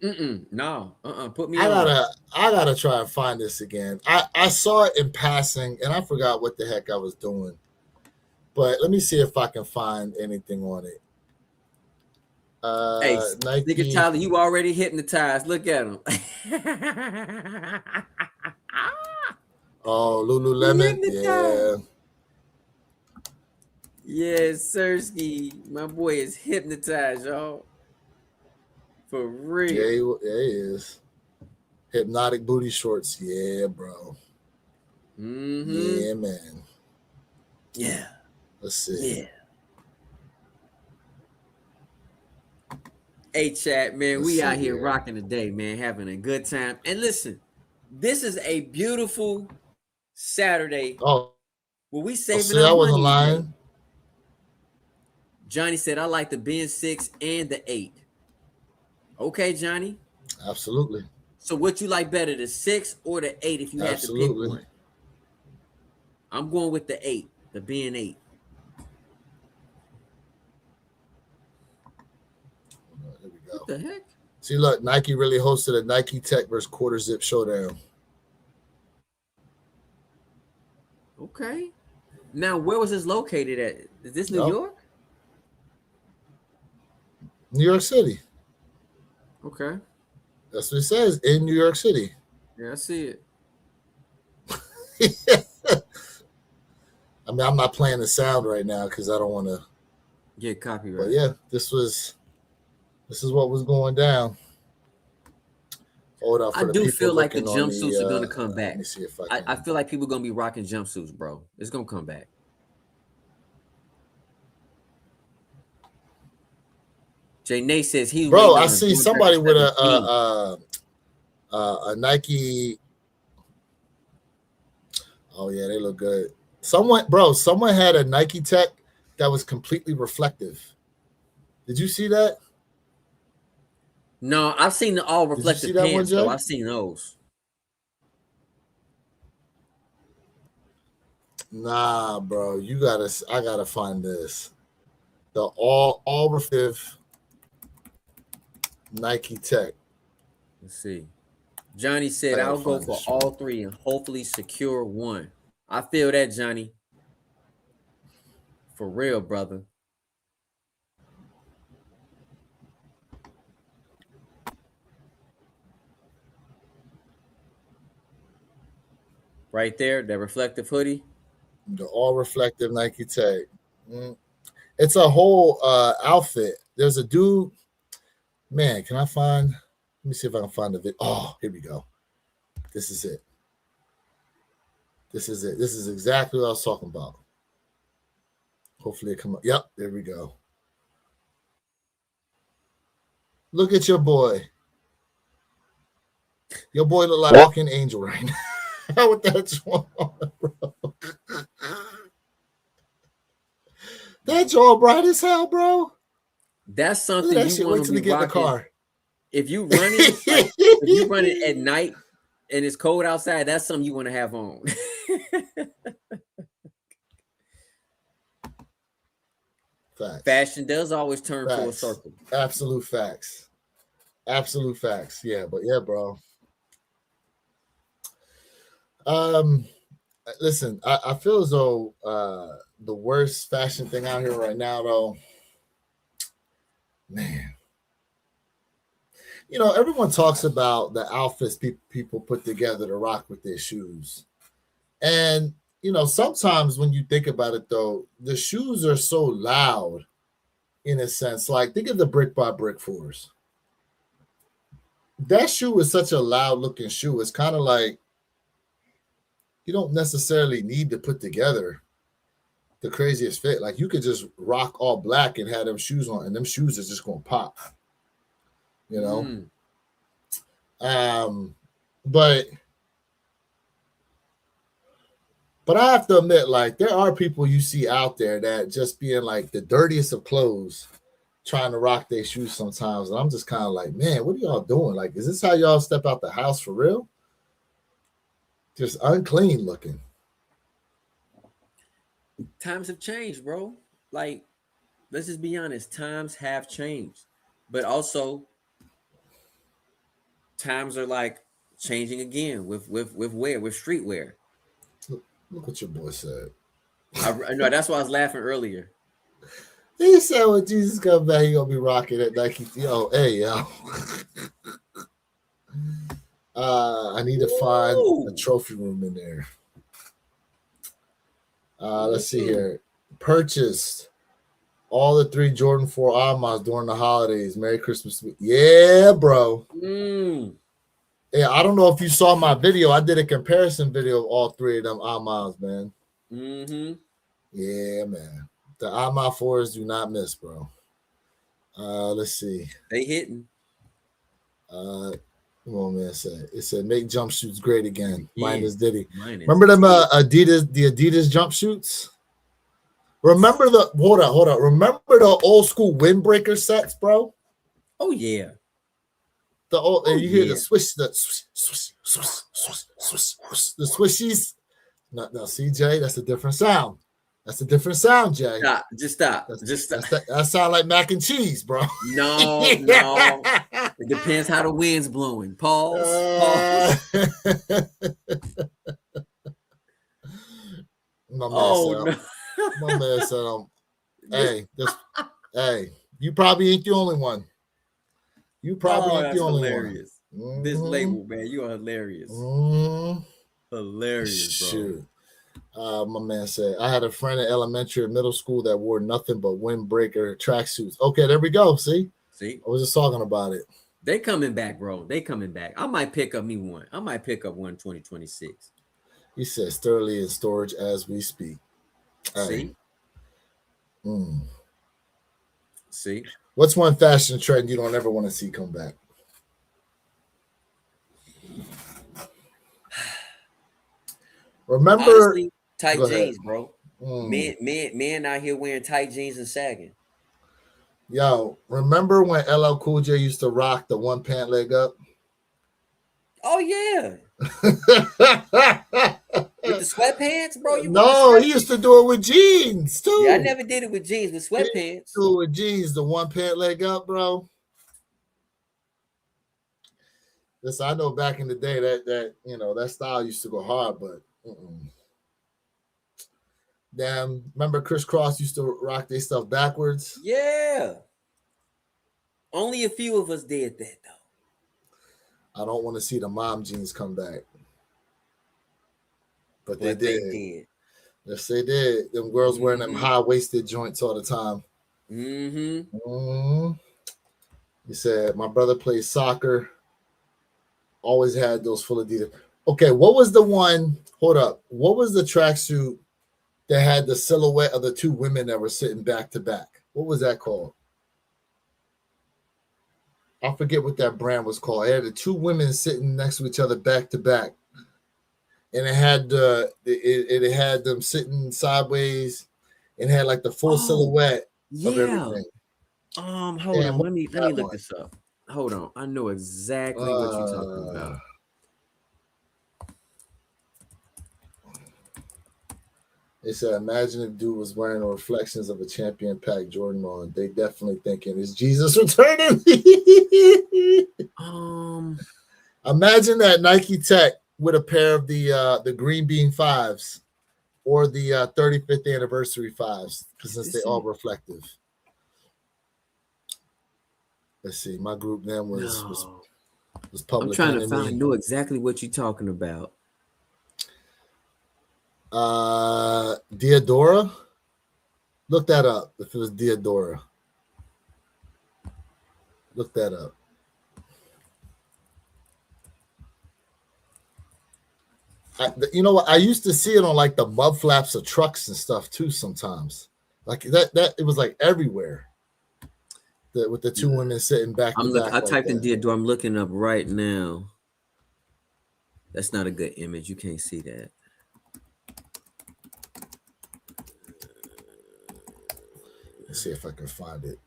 No. Put me on. I gotta try and find this again. I saw it in passing and I forgot what the heck I was doing. But let me see if I can find anything on it. Hey, Nike. nigga Tyler, you already hypnotized. Look at him. Oh, Lululemon. Yeah. Yes, Sirski. My boy is hypnotized, y'all. For real. Yeah, he is. Hypnotic booty shorts. Yeah, bro. Mm-hmm. Yeah, man. Yeah. Let's see. Yeah. Hey, chat, man. We out here rocking today, man. Having a good time. And listen, this is a beautiful Saturday. Oh. Well, we saving see, I wasn't lying. Today. Johnny said, I like the Ben 6 and the 8. Okay, Johnny. Absolutely. So what you like better, the 6 or the 8 if you had to pick one? I'm going with the 8, the Ben 8. There we go. What the heck? See, look, Nike really hosted a Nike Tech versus Quarter Zip showdown. Okay. Now, where was this located at? Is this New Nope. York? New York City. Okay. That's what it says, in New York City. Yeah, I see it. I mean, I'm not playing the sound right now because I don't want to. Get copyright. But yeah, this is what was going down. Hold on, I for the do people feel like the looking on jumpsuits are gonna come back. Let me see if I feel like people are gonna be rocking jumpsuits, bro. It's gonna come back. Jay Nate says he. Bro, I see somebody with a Nike. Oh yeah, they look good. Someone had a Nike Tech that was completely reflective. Did you see that? No, I've seen the all reflective pants, though. I've seen those. Nah, bro, I gotta find this. The all reflective Nike Tech. Let's see. Johnny said, I'll go for all three and hopefully secure one. I feel that, Johnny. For real, brother. Right there, that reflective hoodie. The all reflective Nike Tech. It's a whole outfit. There's a dude. Man, can I find? Let me see if I can find the video. Oh, here we go. This is it. This is it. This is exactly what I was talking about. Hopefully it come up. Yep, there we go. Look at your boy. Your boy look like a walking angel right now. With that on, bro. That jaw bright as hell, bro. That's something that you want to get in the car. If you run it at night and it's cold outside, that's something you want to have on. Facts. Fashion does always turn full circle. Absolute facts. Absolute facts. Yeah, but yeah, bro. Listen, I feel as though the worst fashion thing out here right now, though, man. You know, everyone talks about the outfits people put together to rock with their shoes. And, you know, sometimes when you think about it, though, the shoes are so loud in a sense. Like, think of the Brick by Brick 4s. That shoe is such a loud looking shoe. It's kind of like you don't necessarily need to put together the craziest fit. Like, you could just rock all black and have them shoes on, and them shoes is just going to pop. You know? But I have to admit, like, there are people you see out there that just be in, like, the dirtiest of clothes trying to rock their shoes sometimes. And I'm just kind of like, man, what are y'all doing? Like, is this how y'all step out the house for real? Just unclean looking. Times have changed, bro. Like, let's just be honest. Times have changed. But also, times are like changing again with streetwear. Look what your boy said. I know, that's why I was laughing earlier. He said when Jesus comes back, he gonna be rocking at Nike. Yo, hey, yo. I need to find a trophy room in there. Let's see here. Purchased all the 3 Jordan 4 Amas during the holidays. Merry Christmas. Yeah, bro. Yeah, I don't know if you saw my video. I did a comparison video of all 3 of them Amas, man. Yeah, man. The Ama 4s do not miss, bro. Let's see. They hitting. Come on, man. It said make jumpsuits great again. Minus Diddy. Remember them the Adidas jumpsuits? Remember hold on. Remember the old school windbreaker sets, bro? Oh yeah. You hear the swish, the swishies. No, CJ, that's a different sound. That's a different sound, Jay. Stop. Just stop. Just stop. That sound like mac and cheese, bro. No, no. It depends how the wind's blowing. Pause. My man Oh said, no. my man said, hey, you probably ain't the only one. You probably ain't that's the only hilarious. one. This label, man, you are hilarious. Hilarious, bro. Shoot. My man said, I had a friend in elementary and middle school that wore nothing but windbreaker tracksuits. Okay, there we go. See, I was just talking about it. They coming back, bro. They coming back. I might pick up me one. I might pick up one 2026. He said, thoroughly in storage as we speak. See? Hey. See? What's one fashion trend you don't ever want to see come back? Remember, honestly, tight jeans, bro. Men out here wearing tight jeans and sagging. Yo, remember when LL Cool J used to rock the one pant leg up? Oh yeah. With the sweatpants, bro. No, he used to do it with jeans too. Yeah, I never did it with jeans. With sweatpants. Do it with jeans, the one pant leg up, bro. Listen, I know back in the day that that style used to go hard, but damn, remember Chris Cross used to rock their stuff backwards? Yeah. Only a few of us did that though. I don't want to see the mom jeans come back. But they did. Yes, they did. Them girls wearing them high-waisted joints all the time. He said, my brother plays soccer. Always had those full Adidas. Okay, what was the one? Hold up. What was the tracksuit that had the silhouette of the two women that were sitting back to back? What was that called? I forget what that brand was called. It had the two women sitting next to each other back to back. And it had it had them sitting sideways and had like the full silhouette of everything. Hold on. Let me look this up. Hold on. I know exactly what you're talking about. They said, imagine if dude was wearing the reflections of a champion pack Jordan on. They definitely thinking, is Jesus returning? Imagine that Nike Tech with a pair of the Green Bean 5s or the 35th anniversary 5s, because since they all reflective. Let's see. My group then was Public. I'm trying to find. I know exactly what you're talking about. Diadora. Look that up. If it was Diadora, look that up. You know what? I used to see it on like the mud flaps of trucks and stuff too. Sometimes, like that it was like everywhere. With the two women sitting back. I typed in Diadora. I'm looking up right now. That's not a good image. You can't see that. Let's see if I can find it.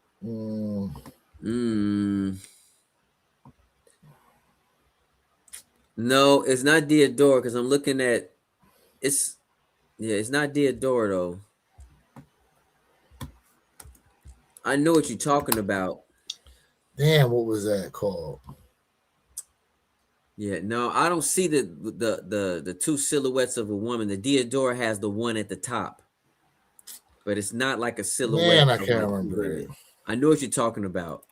No, it's not Diadora because I'm looking at it's not Diadora though. I know what you're talking about. Damn, what was that called? Yeah, no, I don't see the two silhouettes of a woman. The Diadora has the one at the top, but it's not like a silhouette. Man, I can't remember it. I know what you're talking about.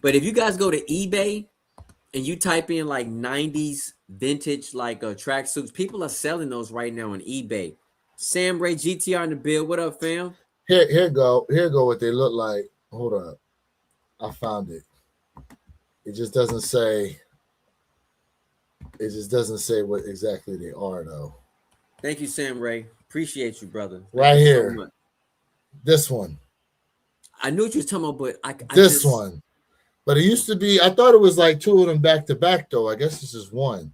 But if you guys go to eBay and you type in like 90s vintage like tracksuits, people are selling those right now on eBay. Sam Ray GTR in the build. What up, fam? Here go what they look like. Hold up. I found it. It just doesn't say what exactly they are though. Thank you, Sam Ray. Appreciate you, brother. Right here. So this one. I knew what you were talking about, but this one. But it used to be, I thought it was like two of them back to back though. I guess this is one.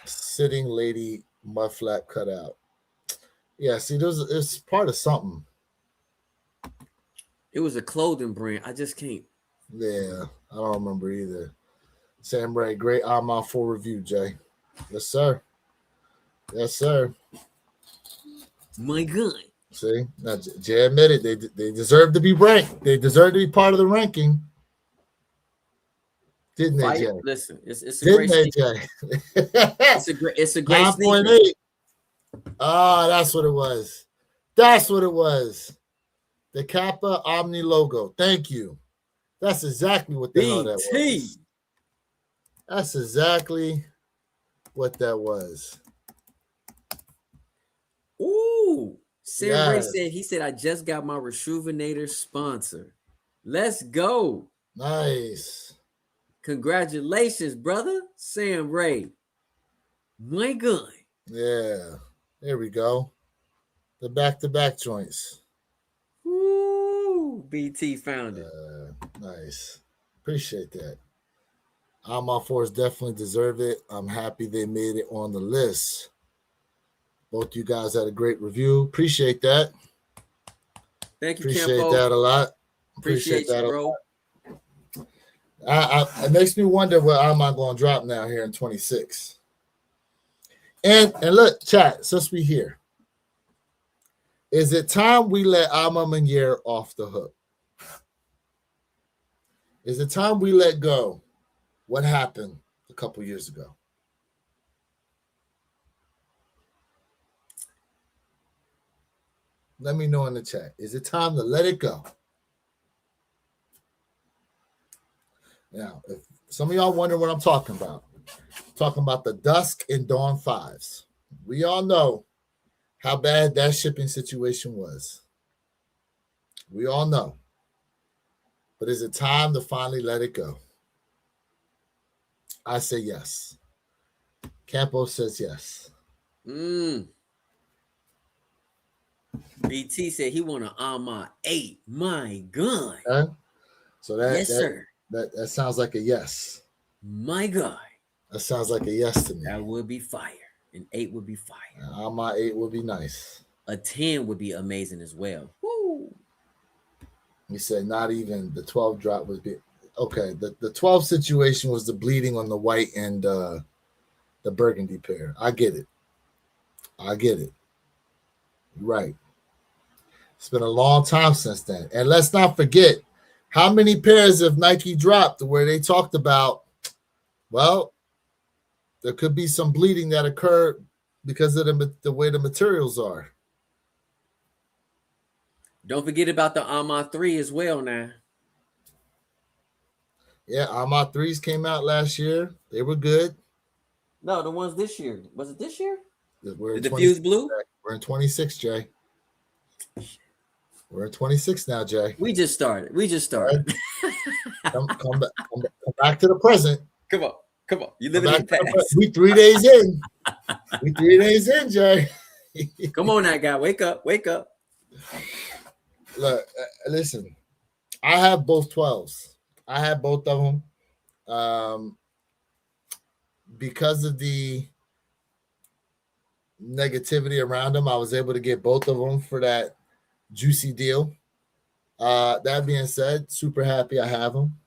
Sitting lady mud flap cutout. Yeah, see, it's part of something. It was a clothing brand. I just can't. Yeah, I don't remember either. Sam Ray, great I'm out for review, Jay. Yes, sir. Yes, sir. My gun. See, now Jay admitted they deserve to be ranked. They deserve to be part of the ranking, didn't they, Fire. Jay? Listen, it's a Didn't great they, sneaker. Jay? It's a great sneaker. 9.8. Ah, that's what it was. That's what it was. The Kappa Omni logo. Thank you. That's exactly what the hell that BT. was. That's exactly what that was. Ooh. Sam Ray Yes. said, I just got my Resjuvenator sponsor. Let's go. Nice. Congratulations, brother. Sam Ray. My gun. Yeah. There we go. The back-to-back joints. Ooh. BT found it. Nice. Appreciate that. Alma Force definitely deserve it. I'm happy they made it on the list. Both you guys had a great review. Appreciate that. Thank you, Appreciate Campo. that a lot. Appreciate that you, a bro. lot. It makes me wonder what Alma going to drop now here in 26. And look, chat, since we here, is it time we let Alma Meunier off the hook? Is it time we let go what happened a couple years ago? Let me know in the chat. Is it time to let it go? Now, if some of y'all wonder what I'm talking about the Dusk and Dawn 5s. We all know how bad that shipping situation was. We all know. But is it time to finally let it go? I say yes. Campo says yes. BT said he want an Alma 8. My gun. Okay? So yes, sir. That sounds like a yes. My God. That sounds like a yes to me. That would be fire. An 8 would be fire. Alma 8 would be nice. A 10 would be amazing as well. Woo. He said not even the 12 drop would be okay. The 12 situation was the bleeding on the white and the burgundy pair. I get it. You're right. It's been a long time since then. And let's not forget how many pairs of Nike dropped where they talked about, well, there could be some bleeding that occurred because of the way the materials are. Don't forget about the Alma 3 as well now. Yeah, Alma 3s came out last year. They were good. No, the ones this year. Was it this year? We're the diffused blue? We're in 26, Jay. We're in 26 now, Jay. We just started. Right. come back to the present. Come on. You live in the past. We 3 days in. We 3 days in, Jay. Come on, that guy. Wake up. Look, listen. I have both 12s. I have both of them. Because of the negativity around them, I was able to get both of them for that juicy deal. That being said, super happy I have them.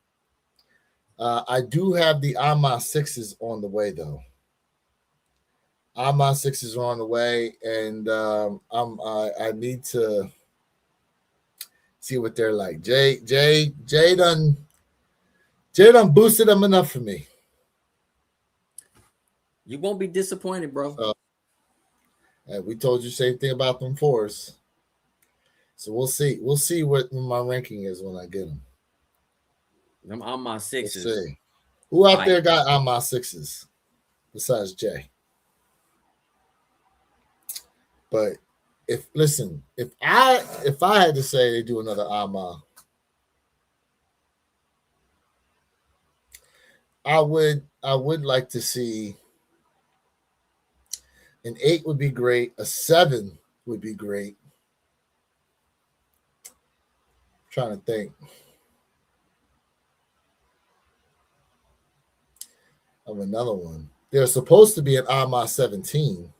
I do have the Alma 6s on the way, though. Alma 6s are on the way, and I need to see what they're like. Jay done boosted them enough for me. You won't be disappointed, bro. We told you same thing about them 4s. So we'll see. We'll see what my ranking is when I get them. Them Alma 6s. We'll see. Who out there got Alma 6s besides Jay? But if I had to say they do another Alma, I would like to see an 8 would be great. A 7 would be great. I'm trying to think of another one. There's supposed to be an Alma 17.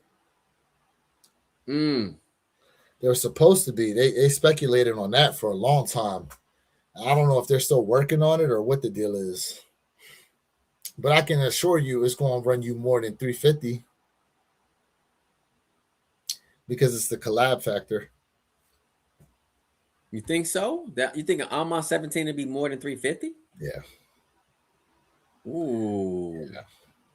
They're supposed to be. They speculated on that for a long time. I don't know if they're still working on it or what the deal is. But I can assure you it's going to run you more than $350. because it's the collab factor. You think so? That you think an Alma 17 would be more than 350? Yeah. Ooh. Yeah.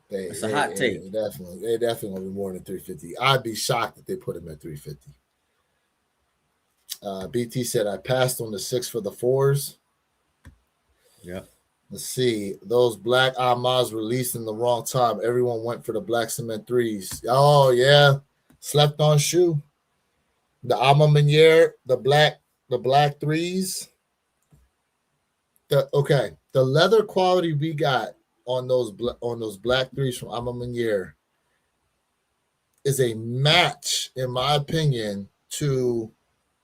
It's a hot take. They definitely gonna be more than 350. I'd be shocked if they put him at 350. BT said I passed on the 6 for the 4s. Yeah. Let's see. Those black Amas released in the wrong time. Everyone went for the black cement 3s. Oh yeah. Slept on shoe. The Alma Meniere, the black 3s. The leather quality we got on those black 3s from Alma Meniere is a match, in my opinion, to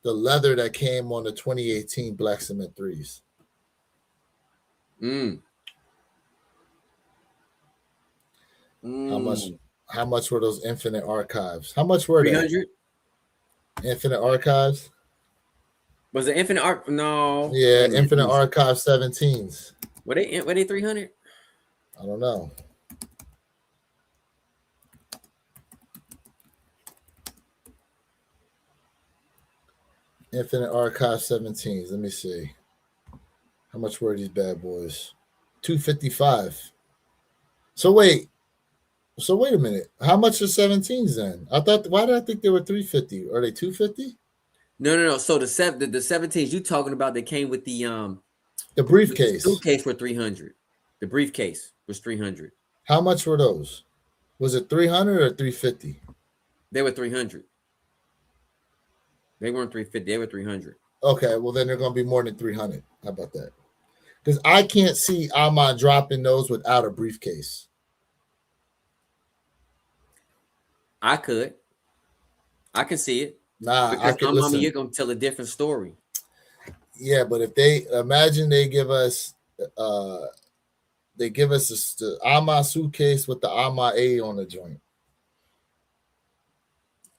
the leather that came on the 2018 black cement 3s. How much were those Infinite Archives? How much were 300? Infinite Archives? Was it Infinite Arc? No. Yeah, Infinite Archive 17s. Were they 300? I don't know. Infinite Archive 17s. Let me see. How much were these bad boys? $255. So wait a minute. How much are 17s then? Why did I think they were $350? Are they $250? No. So the 17s you talking about that came with the briefcase. The suitcase for $300. The briefcase was $300. How much were those? Was it $300 or $350? They were $300. They weren't $350. They were $300. Okay, well then they're gonna be more than $300. How about that? Because I can't see Alma dropping those without a briefcase. I can see it. Nah, because I can listen. You're gonna tell a different story. Yeah, but if they imagine they give us the Alma suitcase with the Alma A on the joint.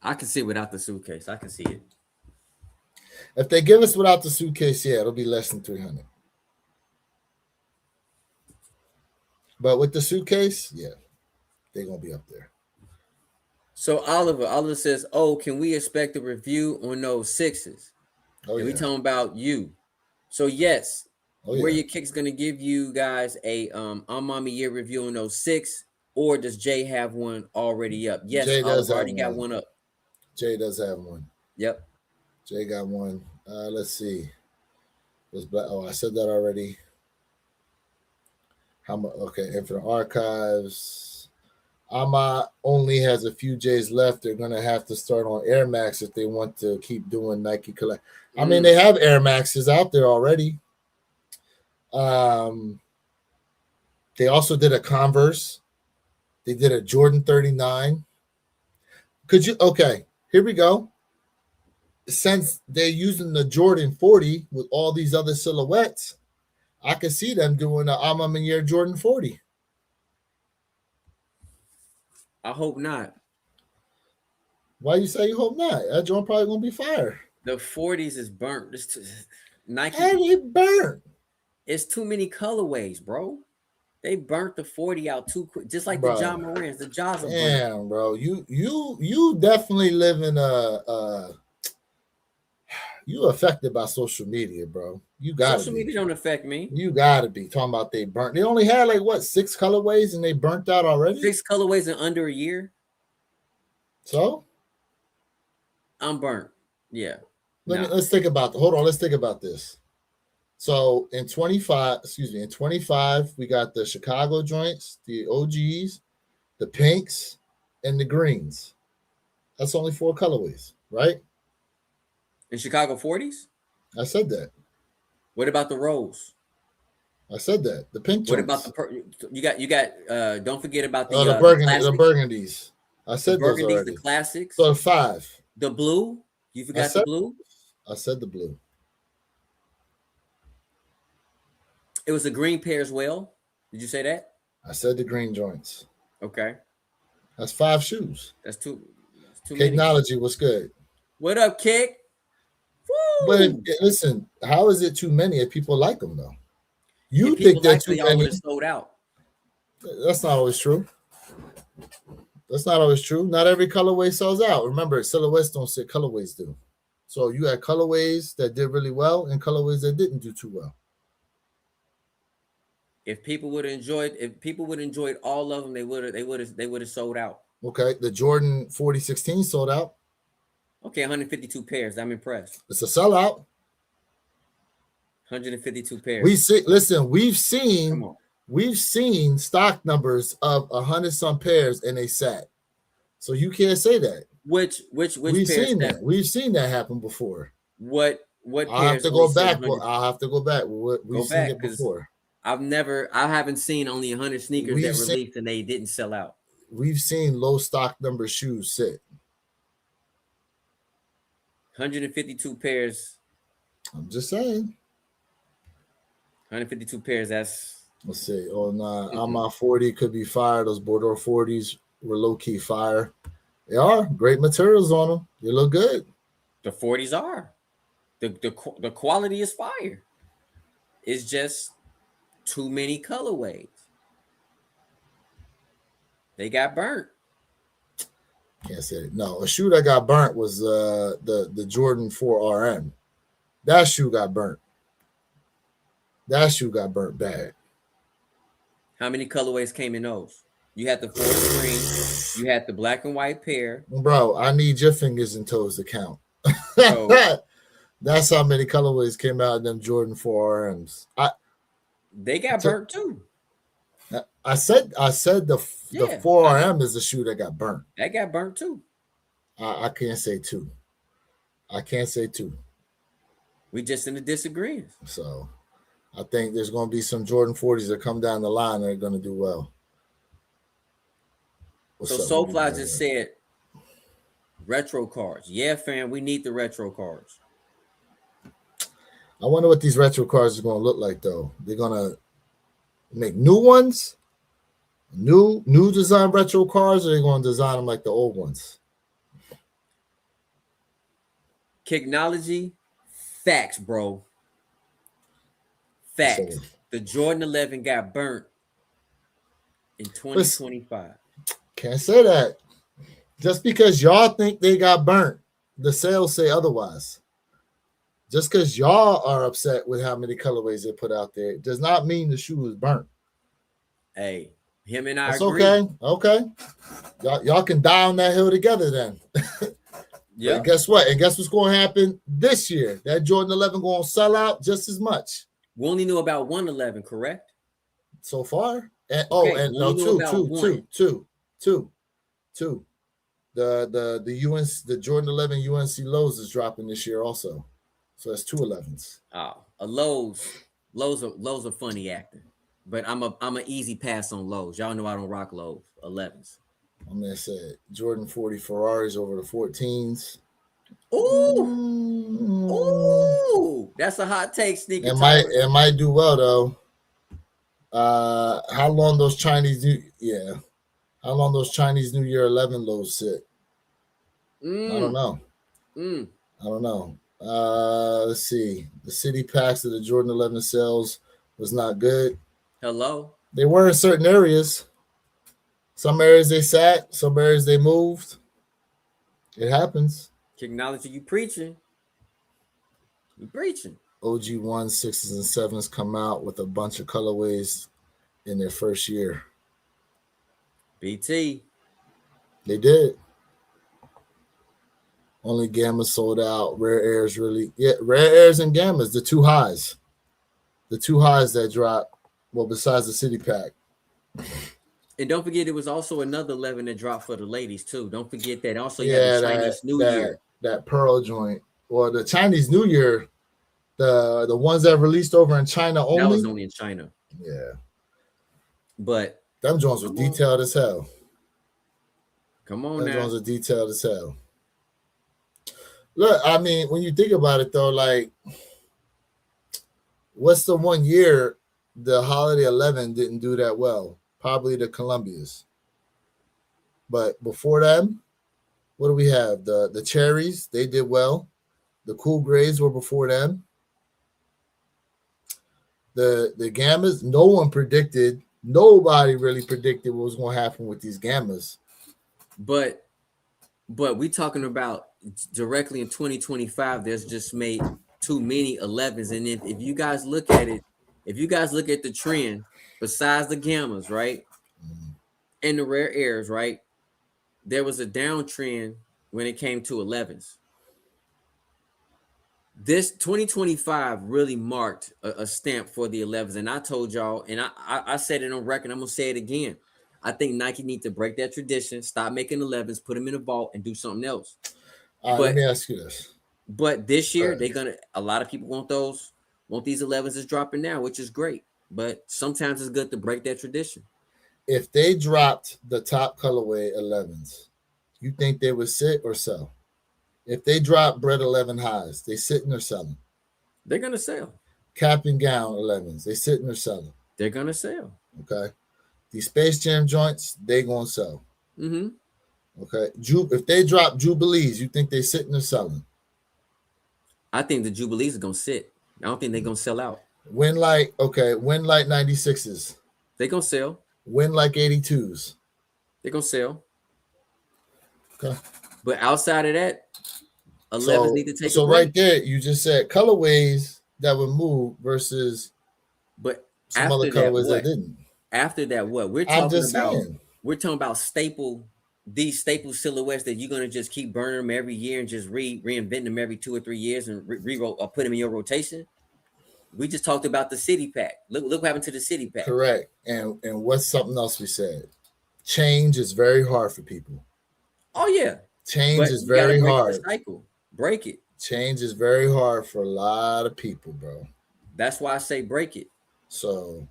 I can see it without the suitcase. I can see it. If they give us without the suitcase, yeah, it'll be less than 300. But with the suitcase, yeah, they're gonna be up there. So Oliver says, "Oh, can we expect a review on those 6s?" Oh, and yeah. we talking about you. So yes, Oh, yeah. Where Your Kick's gonna give you guys a Alma Meniere review on those 6, or does Jay have one already up? Yes, Jay does Oliver already got one up. Jay does have one. Yep. Jay got one. Let's see. I said that already. How much? Okay, Infinite Archives. Alma only has a few J's left. They're gonna have to start on Air Max if they want to keep doing Nike collect. I mean, they have Air Maxes out there already. They also did a Converse. They did a Jordan 39. Okay, here we go. Since they're using the Jordan 40 with all these other silhouettes, I can see them doing the Alma Meniere Jordan 40. I hope not. Why you say you hope not? That joint probably gonna be fire. The 40s is burnt. Nike. And it burnt. It's too many colorways, bro. They burnt the 40 out too quick, just like the John Morans. The Jaws are burnt. Damn, bro. You definitely live in you affected by social media, bro. You got social media don't affect me. You gotta be talking about they burnt. They only had 6 colorways and they burnt out already. 6 colorways in under a year. So I'm burnt. Yeah. Let's think about. Hold on. Let's think about this. So in 25, we got the Chicago joints, the OGs, the pinks, and the greens. That's only 4 colorways, right? In Chicago 40s? I said that. What about the rose? I said that. The pink joints. What about you got don't forget about the burgundies. I said the burgundies, those already. The classics. So 5. The blue? You forgot the blue? I said the blue. It was a green pair as well. Did you say that? I said the green joints. Okay. That's 5 shoes. That's too Technology was good. What up, Kick? Woo! But listen, how is it too many if people like them though? You think they're too many? Sold out. That's not always true. That's not always true. Not every colorway sells out. Remember, silhouettes don't sit, colorways do. So you had colorways that did really well and colorways that didn't do too well. If people would have enjoyed all of them, they would have sold out. Okay, the Jordan 4016 sold out. Okay, 152 pairs. I'm impressed. It's a sellout. 152 pairs. We've seen stock numbers of 100 some pairs and they sat. So you can't say that. Which we've seen that. We've seen that happen before. What I'll have to go back. I'll have to go back. We've seen it before. I haven't seen only 100 sneakers that released and they didn't sell out. We've seen low stock number shoes sit. 152 pairs. I'm just saying. 152 pairs. Let's see. Oh no, Alma 40 could be fire. Those Bordeaux 40s were low key fire. They are great materials on them. They look good. The 40s are. The quality is fire. It's just too many colorways. They got burnt. Can't say it. No, a shoe that got burnt was the Jordan 4 RM. That shoe got burnt. That shoe got burnt bad. How many colorways came in those? You had the forest green. You had the black and white pair. Bro, I need your fingers and toes to count. So, that's how many colorways came out in them Jordan 4 RMs. They got burnt too. I said the 4 RM is the shoe that got burnt. That got burnt too. I can't say two. I can't say two. We just in a disagreement. So I think there's going to be some Jordan 40s that come down the line that are going to do well. Soulfly just said retro cards. Yeah, fam, we need the retro cards. I wonder what these retro cards are going to look like, though. They're going to make new ones, new design retro cards, or they're going to design them like the old ones? Technology, facts, bro. Facts. The Jordan 11 got burnt in 2025. Can't say that. Just because y'all think they got burnt, the sales say otherwise. Just because y'all are upset with how many colorways they put out there does not mean the shoe is burnt. Hey, him and I That's agree. Okay. Y'all can die on that hill together then. Yeah. Guess what? And guess what's going to happen this year? That Jordan 11 going to sell out just as much. We only knew about 111, correct? So far. And two. The Jordan 11 UNC lows is dropping this year also. So that's 2 11s. Oh, lows are funny acting. But I'm an easy pass on lows. Y'all know I don't rock lows. 11s. I'm gonna say Jordan 40 Ferraris over the 14s. Ooh, that's a hot take, sneaker. It might do well though. How long those Chinese New Year 11 lows sit? I don't know. I don't know. Let's see. The city packs of the Jordan 11 sales was not good. Hello. They were in certain areas. Some areas they sat, some areas they moved. It happens. Technology, you preaching. You preaching. OG 1, 6s, and 7s come out with a bunch of colorways in their first year. BT. They did. Only Gamma sold out. Rare Airs really. Yeah, Rare Airs and Gammas, the two highs. The two highs that dropped. Well, besides the city pack. And don't forget, it was also another 11 that dropped for the ladies, too. Don't forget that. Also, you had the Chinese New Year. That Pearl joint. Well, the Chinese New Year, the ones that released over in China only. That was only in China. Yeah. But them joints were detailed as hell. Come on now. Them joints were detailed as hell. Look, I mean, when you think about it, though, like, what's the one year the Holiday 11 didn't do that well? Probably the Columbias. But before them, what do we have? The Cherries, they did well. The Cool Grays were before them. The Gammas, nobody really predicted what was going to happen with these Gammas. But we talking about directly in 2025. There's just made too many 11s, and if you guys look at it, if you guys look at the trend, besides the gammas, right, and the rare airs, right, there was a downtrend when it came to 11s. This 2025 really marked a stamp for the 11s, and I told y'all, and I said it on record. I'm gonna say it again. I think Nike need to break that tradition, stop making 11s, put them in a vault, and do something else. All right, But let me ask you this. But this year, Right. they're gonna. A lot of people want these 11s is dropping now, which is great. But sometimes it's good to break that tradition. If they dropped the top colorway 11s, you think they would sit or sell? If they drop Bread 11 highs, they sitting or selling? They're gonna sell. Cap and Gown 11s, they sitting or selling? They're gonna sell. Okay. These Space Jam joints, they gonna sell. Mm-hmm. Okay. If they drop Jubilees, you think they sitting or selling? I think the Jubilees are gonna sit. I don't think they're gonna sell out. Win like 96s. They're gonna sell. Win like 82s. They're gonna sell. Okay. But outside of that, 11s need to take. So right there, you just said colorways that would move versus but some other colorways that didn't. After that, what we're talking about? Saying. We're talking about these staple silhouettes that you're gonna just keep burning them every year and just reinvent them every 2 or 3 years and put them in your rotation. We just talked about the City Pack. Look what happened to the City Pack. Correct. And what's something else we said? Change is very hard for people. Oh yeah. Change is very hard. Cycle. Break it. Change is very hard for a lot of people, bro. That's why I say break it. So,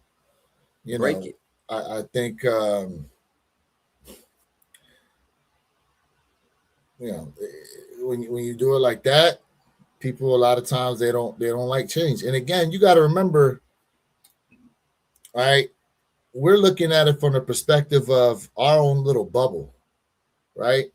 break it. I think when you do it like that, people a lot of times they don't like change. And again, you got to remember, all right, we're looking at it from the perspective of our own little bubble, right?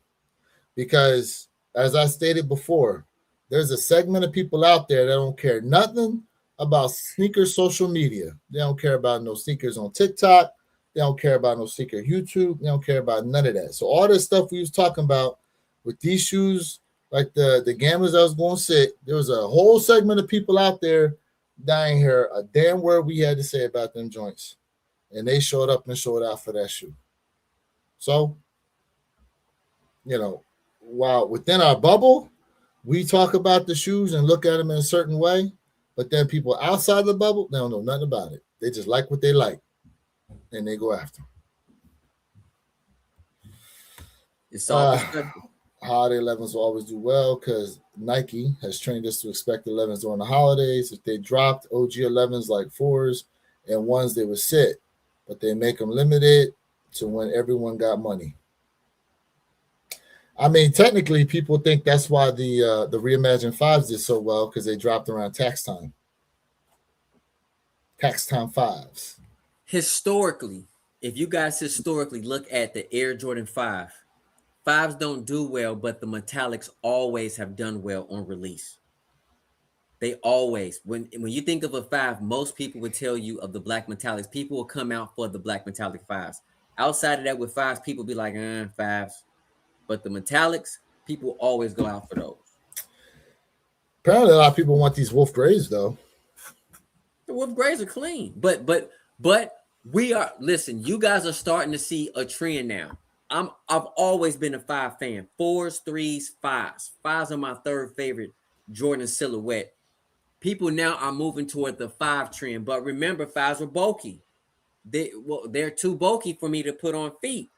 Because as I stated before, there's a segment of people out there that don't care nothing about sneaker social media. They don't care about no sneakers on TikTok. They don't care about no sneaker YouTube. They don't care about none of that. So all this stuff we was talking about with these shoes, like the Gammas I was going to sit, there was a whole segment of people out there that ain't hear a damn word we had to say about them joints. And they showed up and showed out for that shoe. So, while within our bubble, we talk about the shoes and look at them in a certain way, but then people outside the bubble, they don't know nothing about it. They just like what they like, and they go after them. It's all holiday 11s will always do well because Nike has trained us to expect 11s during the holidays. If they dropped OG 11s like 4s and 1s, they would sit, but they make them limited to when everyone got money. I mean, technically, people think that's why the Reimagined 5s did so well because they dropped around tax time. Tax time 5s. Historically, if you guys historically look at the Air Jordan 5, 5s don't do well, but the metallics always have done well on release. They always, when you think of a 5, most people would tell you of the black metallics. People will come out for the black metallic 5s. Outside of that, with 5s, people be like, 5s. But the metallics, people always go out for those. Apparently, a lot of people want these Wolf Grays, though. The Wolf Grays are clean, but we are. Listen, you guys are starting to see a trend now. I've always been a 5 fan. 4s, 3s, 5s. 5s are my third favorite Jordan silhouette. People now are moving toward the 5 trend, but remember, 5s are bulky. They're too bulky for me to put on feet.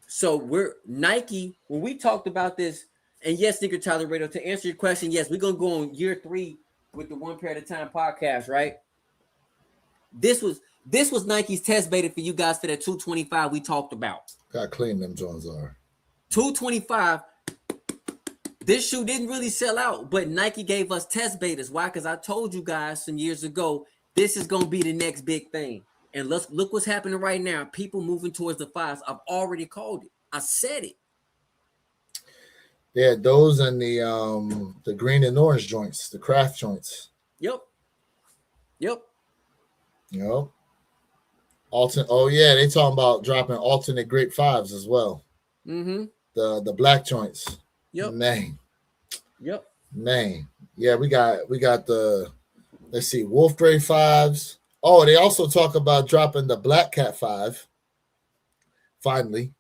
So we're Nike, when we talked about this, and yes, Sneaker Tyler Radio, to answer your question, yes, we're going to go on year 3 with the One Pair at a Time podcast, right? This was Nike's test beta for you guys for that 225 we talked about. Got clean them Jones are. 225. This shoe didn't really sell out, but Nike gave us test betas. Why? Because I told you guys some years ago, this is going to be the next big thing. And look what's happening right now. People moving towards the 5s. I've already called it. I said it. Yeah, those and the green and orange joints, the craft joints. Yep. Oh yeah, they talking about dropping alternate grape fives as well. Mm-hmm. The black joints. Yep. Man. Yep. Man. Yeah, we got the, let's see, Wolf Grey fives. Oh, they also talk about dropping the Black Cat 5. Finally.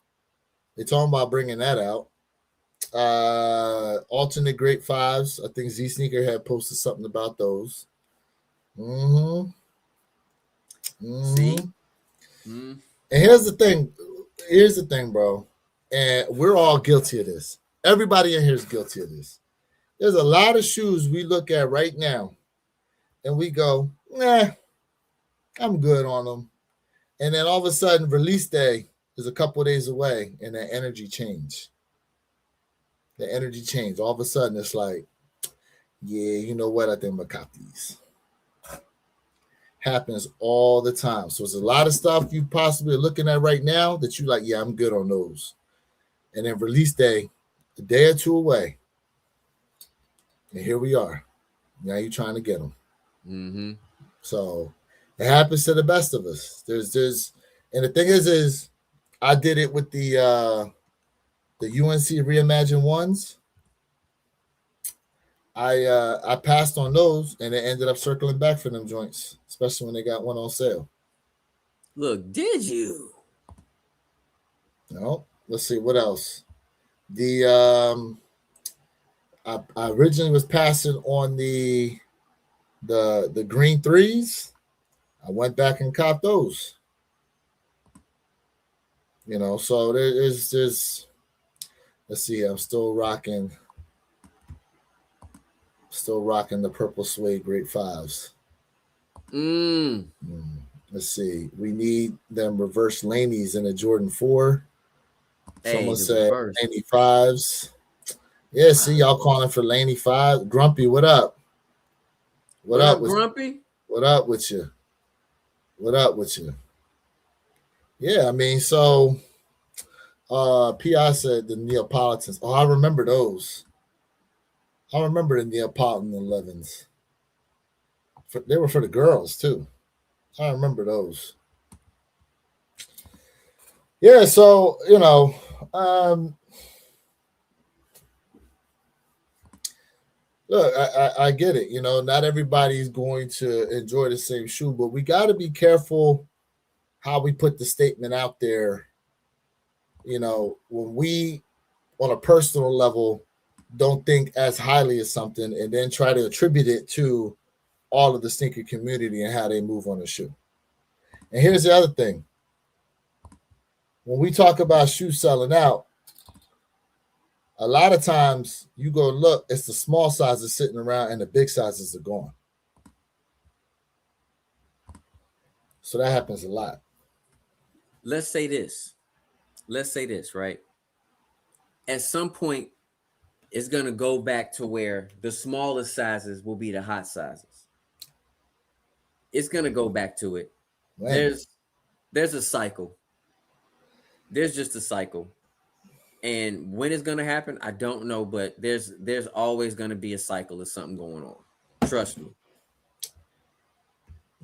They talking about bringing that out. Alternate grape fives. I think Z Sneaker had posted something about those. Mm-hmm. See? Mm-hmm. And here's the thing. Here's the thing, bro. And we're all guilty of this. Everybody in here is guilty of this. There's a lot of shoes we look at right now and we go, nah, I'm good on them. And then all of a sudden, release day is a couple of days away and that energy change. The energy change. All of a sudden, it's like, yeah, you know what? I think I'm going to cop these. Happens all the time. So there's a lot of stuff you possibly are looking at right now that you like, yeah, I'm good on those. And then release day, a day or two away. And here we are. Now you're trying to get them. Mm-hmm. So it happens to the best of us. There's, and the thing is I did it with the UNC Reimagined ones. I passed on those and it ended up circling back for them joints, especially when they got one on sale. Look, did you? No, let's see what else. The I originally was passing on the green threes. I went back and copped those. You know, so there's let's see, I'm still rocking the purple suede great fives. Let's see. We need them reverse Laneys in a Jordan 4. Someone said Laney 5s. Yeah, see, y'all calling for Laney 5. Grumpy, what up? What up, Grumpy? What up with you? What up with you? Yeah, I mean, so P.I. said the Neapolitans. Oh, I remember those. I remember the Neapolitan 11s. They were for the girls, too. I remember those. Yeah, so, you know, look, I get it. You know, not everybody's going to enjoy the same shoe, but we got to be careful how we put the statement out there. You know, when we, on a personal level, don't think as highly as something and then try to attribute it to all of the sneaker community and how they move on the shoe. And here's the other thing. When we talk about shoes selling out, a lot of times you go look, it's the small sizes sitting around and the big sizes are gone. So that happens a lot. Let's say this, right? At some point, it's going to go back to where the smallest sizes will be the hot sizes. It's going to go back to it. Man. There's a cycle. There's just a cycle. And when it's going to happen, I don't know, but there's always going to be a cycle of something going on. Trust me.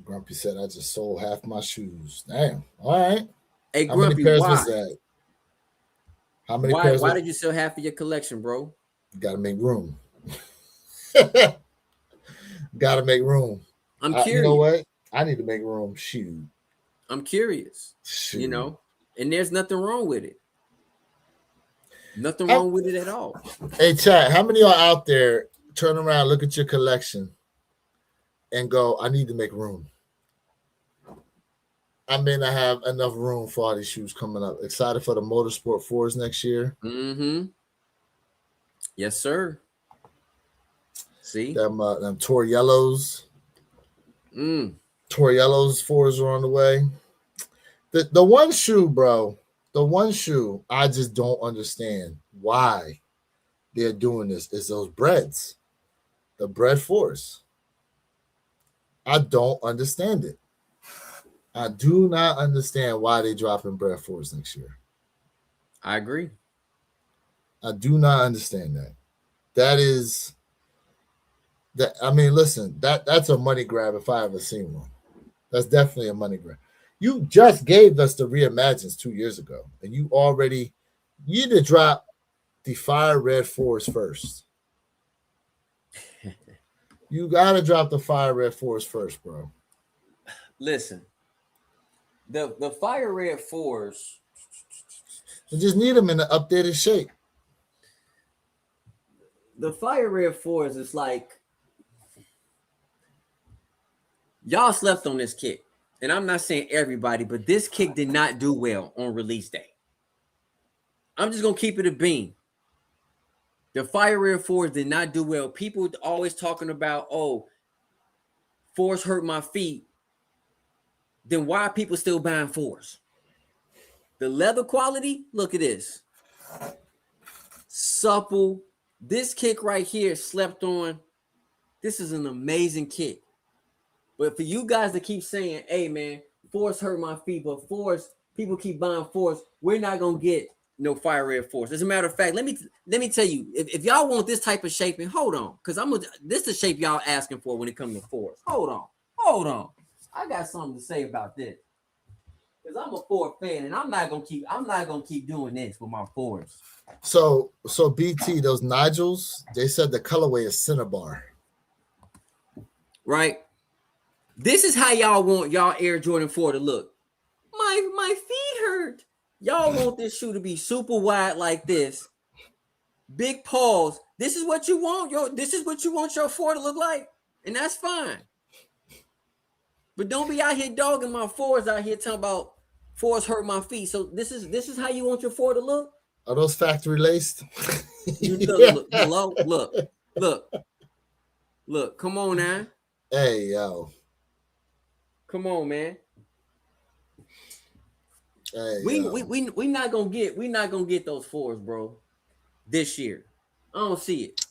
Grumpy said, I just sold half my shoes. Damn. All right. Hey, How Grumpy, many pairs why? was that? How many pairs? Why did you sell half of your collection, bro? You got to make room. Got to make room. I'm curious. You know what? I need to make room. Shoot. I'm curious. Shoot. You know, and there's nothing wrong with it. Nothing wrong with it at all. Hey, chat, how many are out there turn around, look at your collection, and go, I need to make room? I may not have enough room for all these shoes coming up. Excited for the Motorsport 4s next year. Mm-hmm. Yes, sir. See? Them Tor Yellows. Tor Yellows 4s are on the way. The one shoe, bro, the one shoe I just don't understand why they're doing this is those breads. The bread 4s. I don't understand it. I do not understand why they dropping bread 4s next year. I agree. I do not understand that. That is that. I mean, listen, that's a money grab if I ever seen one. That's definitely a money grab. You just gave us the Reimagines 2 years ago, and you need to drop the Fire Red 4s first. You got to drop the Fire Red 4s first, bro. Listen, the Fire Red 4s. You just need them in an updated shape. The Fire Red 4s is like, y'all slept on this kick. And I'm not saying everybody, but this kick did not do well on release day. I'm just going to keep it a beam. The Fire Red 4s did not do well. People always talking about, oh, 4s hurt my feet. Then why are people still buying 4s? The leather quality, look at this. Supple. This kick right here, slept on. This is an amazing kick. But for you guys to keep saying, hey, man, 4s hurt my feet, but 4s, people keep buying 4s, we're not going to get no Fire Red 4s. As a matter of fact, let me tell you, if y'all want this type of shaping, hold on, because this is the shape y'all asking for when it comes to 4s. Hold on. I got something to say about this. Because I'm a 4 fan, and I'm not gonna keep doing this with my 4s. So BT, those Nigels, they said the colorway is Cinnabar. Right? This is how y'all want y'all Air Jordan 4 to look. My feet hurt. Y'all want this shoe to be super wide like this. Big paws. This is what you want. This is what you want your 4 to look like. And that's fine. But don't be out here dogging my 4s out here talking about 4s hurt my feet. So this is how you want your 4 to look? Are those factory laced? Look, come on now. Hey, yo. Come on, man. Hey, we not gonna get those 4s, bro, this year. I don't see it.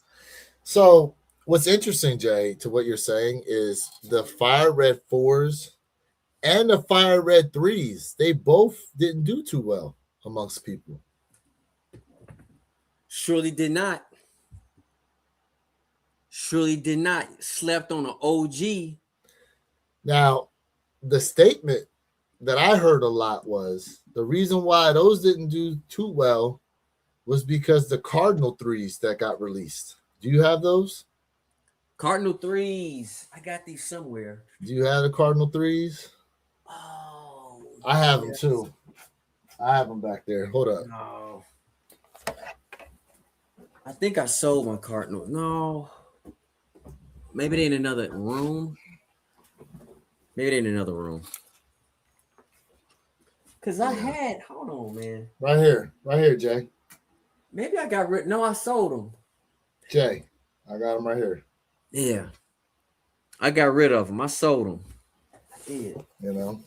So what's interesting, Jay, to what you're saying is the Fire Red 4s and the Fire Red 3s, they both didn't do too well amongst people. Surely did not. Slept on an OG. Now, the statement that I heard a lot was the reason why those didn't do too well was because the Cardinal 3s that got released. Do you have those? Cardinal 3s. I got these somewhere. Do you have the Cardinal 3s? Oh, I have them too. I have them back there. Hold up. No. I think I sold my Cardinal. No. Maybe they in another room. Cause I had, hold on, man. Right here, Jay. Maybe I got rid. No, I sold them. Jay, I got them right here. Yeah, I got rid of them. I sold them. Yeah. You know,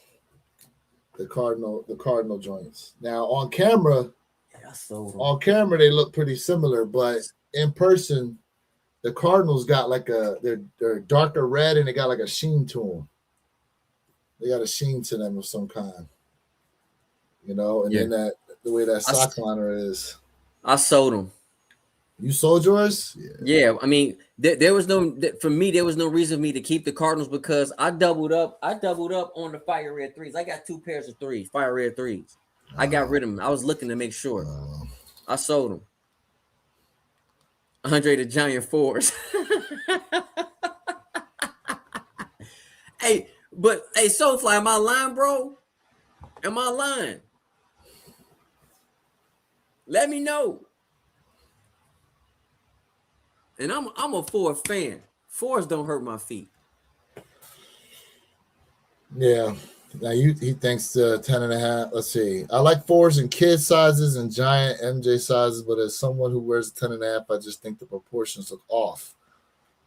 the Cardinal joints. Now on camera, I sold them. On camera they look pretty similar, but in person, the Cardinals got like they're darker red and they got like a sheen to them. They got a sheen to them of some kind. You know, and then the way that sock liner is. I sold them. You sold yours? Yeah. I mean, there was no reason for me to keep the Cardinals because I doubled up on the Fire Red 3s. I got 2 pairs of 3s, Fire Red 3s. I got rid of them. I was looking to make sure. I sold them. Andre the Giant 4s. Hey, Soulfly, am I lying, bro? Am I lying? Let me know. And I'm a 4 fan. 4s don't hurt my feet. Yeah. Now he thinks 10.5. Let's see. I like 4s in kid sizes and giant MJ sizes, but as someone who wears 10.5, I just think the proportions look off.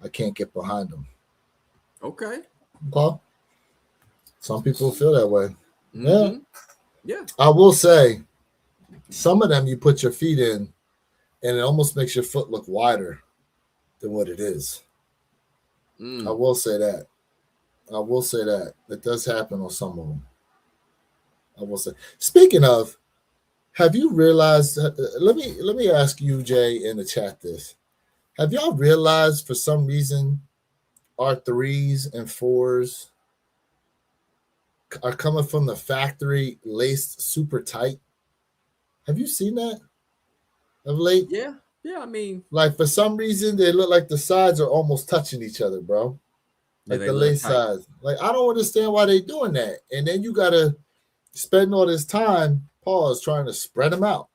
I can't get behind them. Okay. Well, some people feel that way. Mm-hmm. Yeah. I will say, some of them you put your feet in, and it almost makes your foot look wider than what it is. I will say that. It does happen on some of them. I will say. Speaking of, have you realized? Let me ask you, Jay, in the chat this. Have y'all realized for some reason our 3s and 4s are coming from the factory, laced super tight. Have you seen that of late? Yeah, yeah. I mean, Like for some reason, they look like the sides are almost touching each other, bro. yeah, Like they the look lace tight. sides. Like I don't understand why they doing that. And then you gotta spend all this time, pause, trying to spread them out.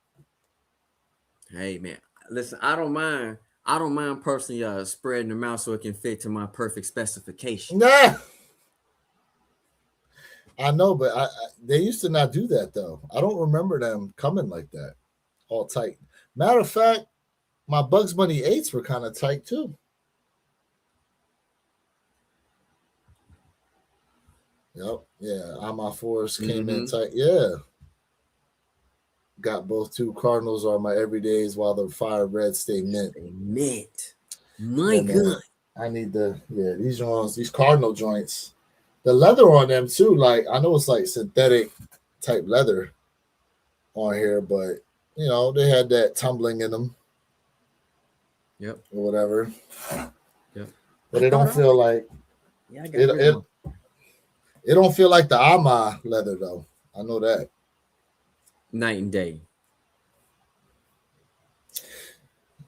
Hey, man, listen. I don't mind. I don't mind personally spreading them out so it can fit to my perfect specification. Nah, I know, but they used to not do that though. I don't remember them coming like that, all tight. Matter of fact, my Bugs Bunny eights were kind of tight too. Yep. Yeah. I'm my fours came in Mm-hmm. tight. Yeah. Got both two Cardinals are my everydays while the fire red stay mint. They mint. My Yeah, man. God. I need these ones, these Cardinal joints. The leather on them too, like I know it's like synthetic type leather on here, but they had that tumbling in them Yep. or whatever. Yep. I But it thought don't I feel already. like Yeah, I got it rid of it, my it don't feel like the Ama leather though. I know that. night and day.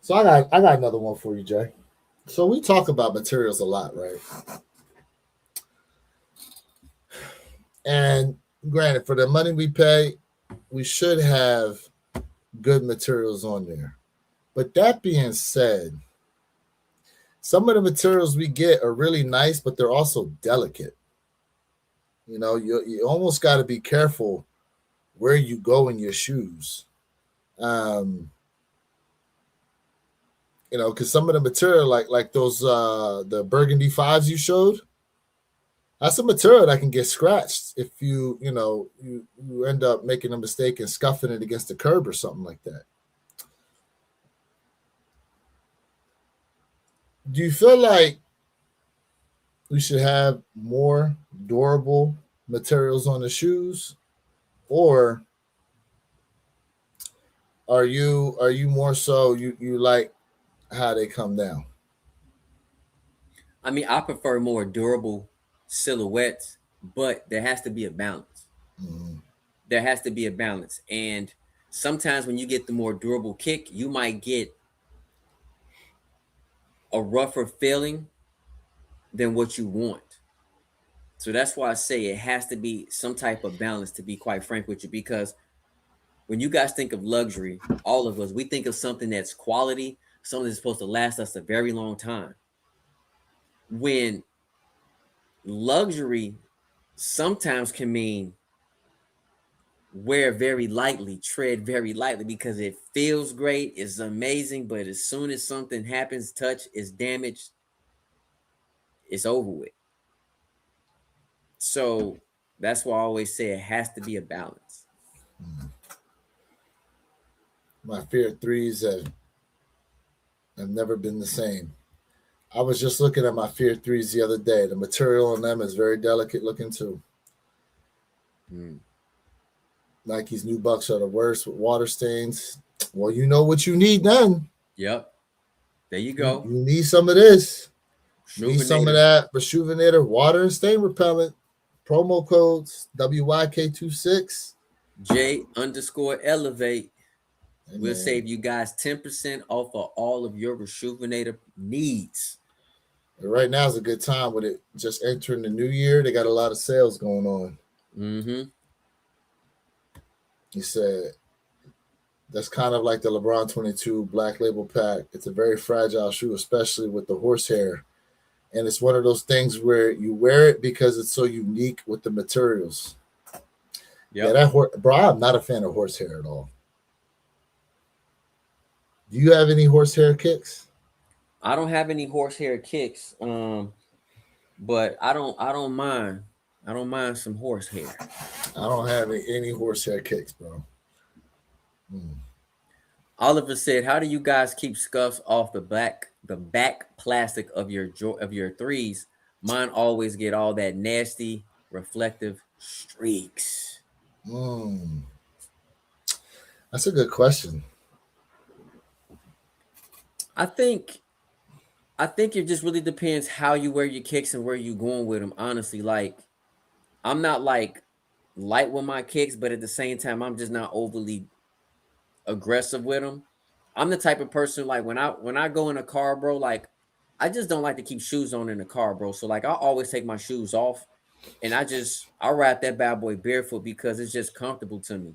So I got another one for you, Jay. So we talk about materials a lot, right? And granted, for the money we pay, we should have good materials on there. But that being said, some of the materials we get are really nice, but they're also delicate. You almost got to be careful where you go in your shoes. Um, because some of the material, like those the burgundy fives you showed, that's a material that can get scratched if you end up making a mistake and scuffing it against the curb or something like that. Do you feel like we should have more durable materials on the shoes, or are you more so you like how they come down? I mean, I prefer more durable silhouettes, but there has to be a balance. Mhm. There has to be a balance. And sometimes when you get the more durable kick, you might get a rougher feeling than what you want. So that's why I say it has to be some type of balance, to be quite frank with you, because when you guys think of luxury, all of us, we think of something that's quality, something that's supposed to last us a very long time. When luxury sometimes can mean wear very lightly, tread very lightly because it feels great, it's amazing, but as soon as something happens, touch is damaged, it's over with. So that's why I always say it has to be a balance. My Fear threes have never been the same. I was just looking at my Fear threes the other day. The material on them is very delicate looking too. Mm. Nike's new bucks are the worst with water stains. Well, you know what you need then. Yep. There you You, go. you need some of this. You need some of Schuvinator, that Rejuvenator water and stain repellent. Promo codes WYK26. J underscore elevate. Hey We'll man, save you guys 10% off of all of your Rejuvenator needs. right now is a good time with it. Just entering the new year, they got a lot of sales going on. Mm-hmm. He said that's kind of like the LeBron 22 Black Label Pack. It's a very fragile shoe, especially with the horsehair. And it's one of those things where you wear it because it's so unique with the materials. Yeah, Yep. bro, I'm not a fan of horsehair at all. Do you have any horsehair kicks? I don't have any horsehair kicks. But I don't mind. I don't mind some horsehair. I don't have any horsehair kicks, bro. Hmm. Oliver said, "How do you guys keep scuffs off the back plastic of of your threes? Mine always get all that nasty reflective streaks." Mm. That's a good question. I think I think it just really depends how you wear your kicks and where you going with them. Honestly, like I'm not like light with my kicks, but at the same time, I'm just not overly aggressive with them. I'm the type of person like when I go in a car, bro, like I just don't like to keep shoes on in the car, bro. So like I always take my shoes off and I ride that bad boy barefoot because it's just comfortable to me.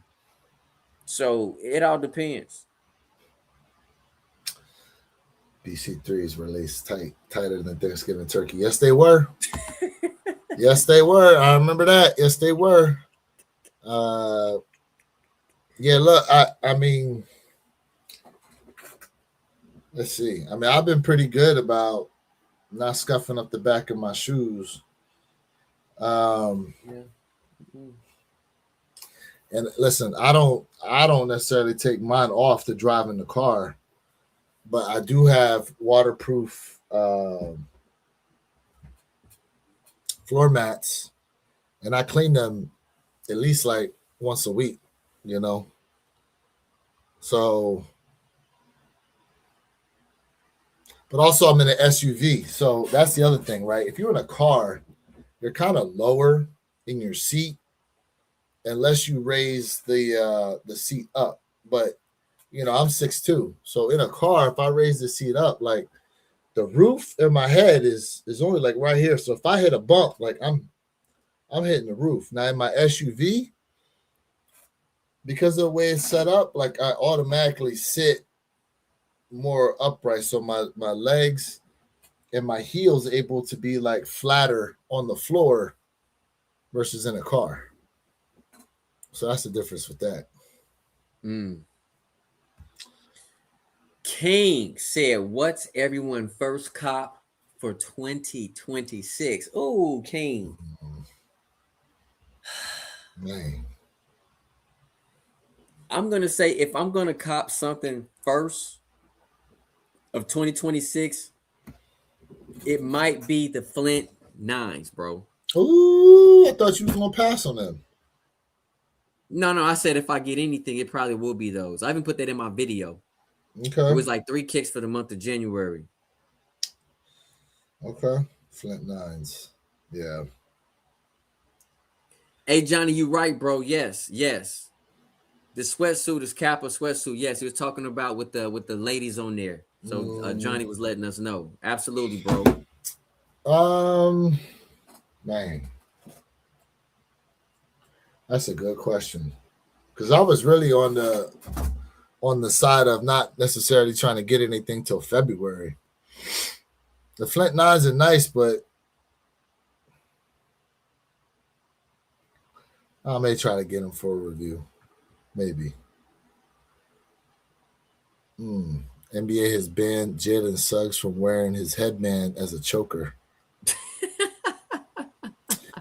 So it all depends. BC3s released tighter than Thanksgiving turkey. Yes, they were. Yes, they were. I remember that. Yes, they were. Yeah, look, I mean, let's see. I mean, I've been pretty good about not scuffing up the back of my shoes. Yeah. Mm. And listen, I don't necessarily take mine off to drive in the car, but I do have waterproof floor mats, and I clean them at least like once a week, you know. So, but also I'm in an SUV, so that's the other thing, right? If you're in a car, you're kind of lower in your seat unless you raise the seat up. But you know, I'm 6'2", so in a car, if I raise the seat up, like the roof in my head is only like right here. So if I hit a bump, like I'm hitting the roof. Now in my SUV, because of the way it's set up, like I automatically sit more upright, so my legs and my heels able to be like flatter on the floor versus in a car. So that's the difference with that. Mm. King said, "What's everyone first cop for 2026?" Oh, King. Man. I'm gonna say if I'm gonna cop something first of 2026, it might be the Flint Nines, bro. Ooh, I thought you was gonna pass on them. No, I said if I get anything, it probably will be those. I even put that in my video. It Okay. was like 3 kicks for the month of January. Okay. Flint nines. Yeah. Hey Johnny, you right, bro. Yes. The sweatsuit is Kappa sweatsuit. Yes, he was talking about with the ladies on there. So Johnny was letting us know. Absolutely, bro. Um, man, that's a good question. Because I was really on the side of not necessarily trying to get anything till February. The Flint nines are nice, but I may try to get them for a review. Maybe. NBA has banned Jalen Suggs from wearing his headband as a choker.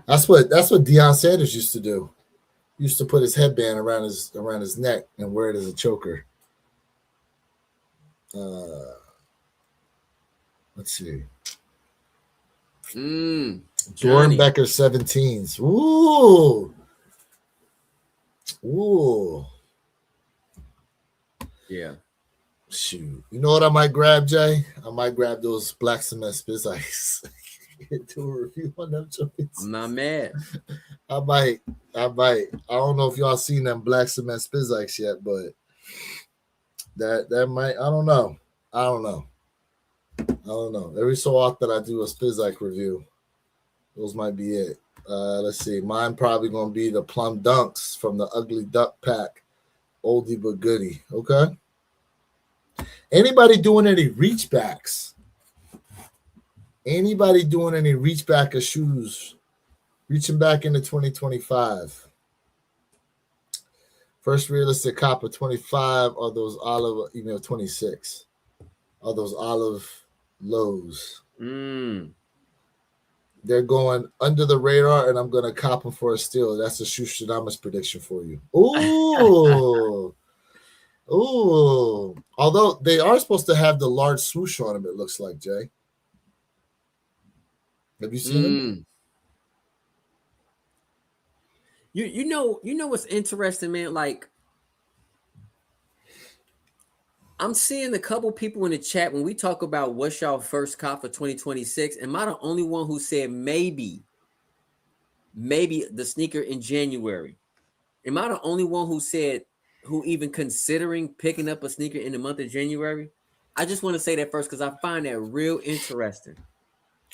That's what Deion Sanders used to do. He used to put his headband around his neck and wear it as a choker. Let's see. Jordan Johnny. Becker 17s. Ooh. Ooh. Yeah. Shoot. You know what I might grab, Jay? I might grab those Black Cement Spitz Ice. Do a review on them joints. I'm not mad. I might. I don't know if y'all seen them Black Cement Spitz Ice yet, but that might. I don't know. Every so often I do a Spizike review. Those might be it. Let's see. Mine probably gonna be the Plum Dunks from the Ugly Duck Pack. Oldie but goodie. Okay. Anybody doing any reach backs? Anybody doing any reach back of shoes? Reaching back into 2025. First realistic cop of 25 are those olive, 26. Are those olive lows. They're going under the radar, and I'm going to cop them for a steal. That's a Shoeshadamas prediction for you. Ooh. Ooh. Although they are supposed to have the large swoosh on them, it looks like, Jay. Have you seen them? You know what's interesting, man? Like, I'm seeing a couple people in the chat when we talk about what's y'all first cop for 2026. Am I the only one who said maybe maybe the sneaker in January. Am I the only one who even considering picking up a sneaker in the month of January? I just want to say that first because I find that real interesting.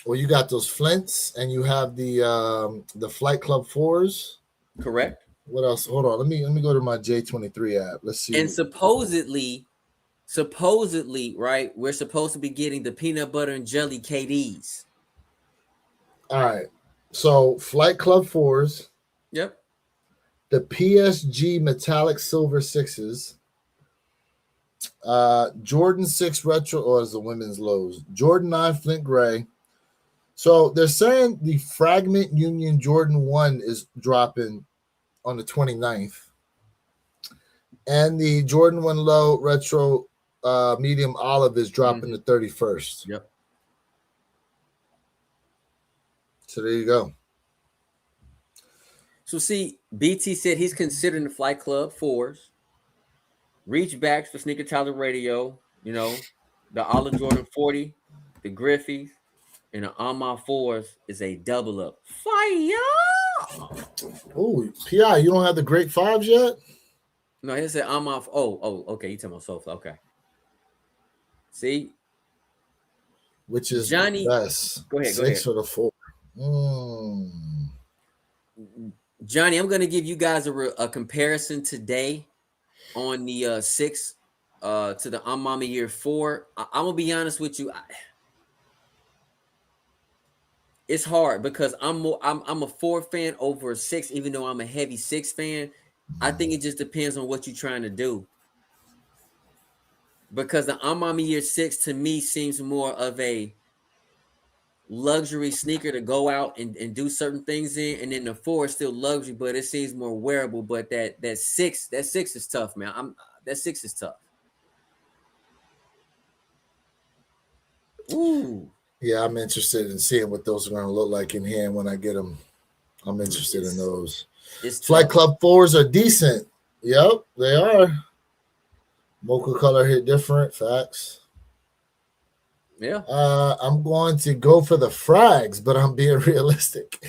Well, you got those Flints, and you have the Flight Club 4s. Correct. What else? Hold on. Let me go to my J23 app. Let's see. And supposedly, right, we're supposed to be getting the peanut butter and jelly KDs. All right. So Flight Club 4s. Yep. The PSG metallic silver 6s. Jordan 6 retro, or is the women's lows? Jordan 9 Flint Gray. So they're saying the Fragment Union Jordan 1 is dropping on the 29th. And the Jordan 1 low retro medium olive is dropping the 31st. Yep. So there you go. So see, BT said he's considering the Flight Club 4s, reach backs for Sneaker Tyler Radio, the Olive Jordan 40, the Griffies, and the Armand 4s is a double up. Fire! Oh, PI, you don't have the Great 5s yet? No, he said Armand. Oh, okay. You talking about Sofa. Okay. See? Which is Johnny? best? Go ahead. 6 or the 4? Johnny, I'm going to give you guys a comparison today on the 6 to the Mama Year 4. I'm going to be honest with you. It's hard because I'm a 4 fan over a 6, even though I'm a heavy 6 fan. I think it just depends on what you're trying to do. Because the Mama Year 6 to me seems more of a luxury sneaker to go out and do certain things in, and then the 4 is still luxury, but it seems more wearable. But that 6 is tough, man. That 6 is tough. Ooh. Yeah, I'm interested in seeing what those are going to look like in hand when I get them. I'm interested in those. Flight Club 4s are decent. Yep, they are. Mocha color hit different. Facts. Yeah. I'm going to go for the frags, but I'm being realistic.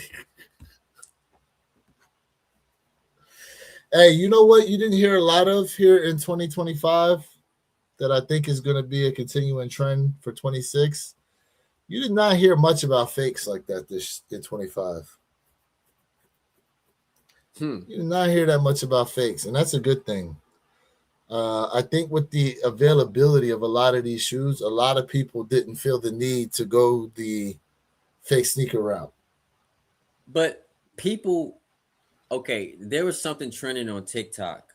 Hey, you know what you didn't hear a lot of here in 2025 that I think is going to be a continuing trend for 26? You did not hear much about fakes like that this in 25. You did not hear that much about fakes, and that's a good thing. I think with the availability of a lot of these shoes, a lot of people didn't feel the need to go the fake sneaker route. But people, okay, there was something trending on TikTok,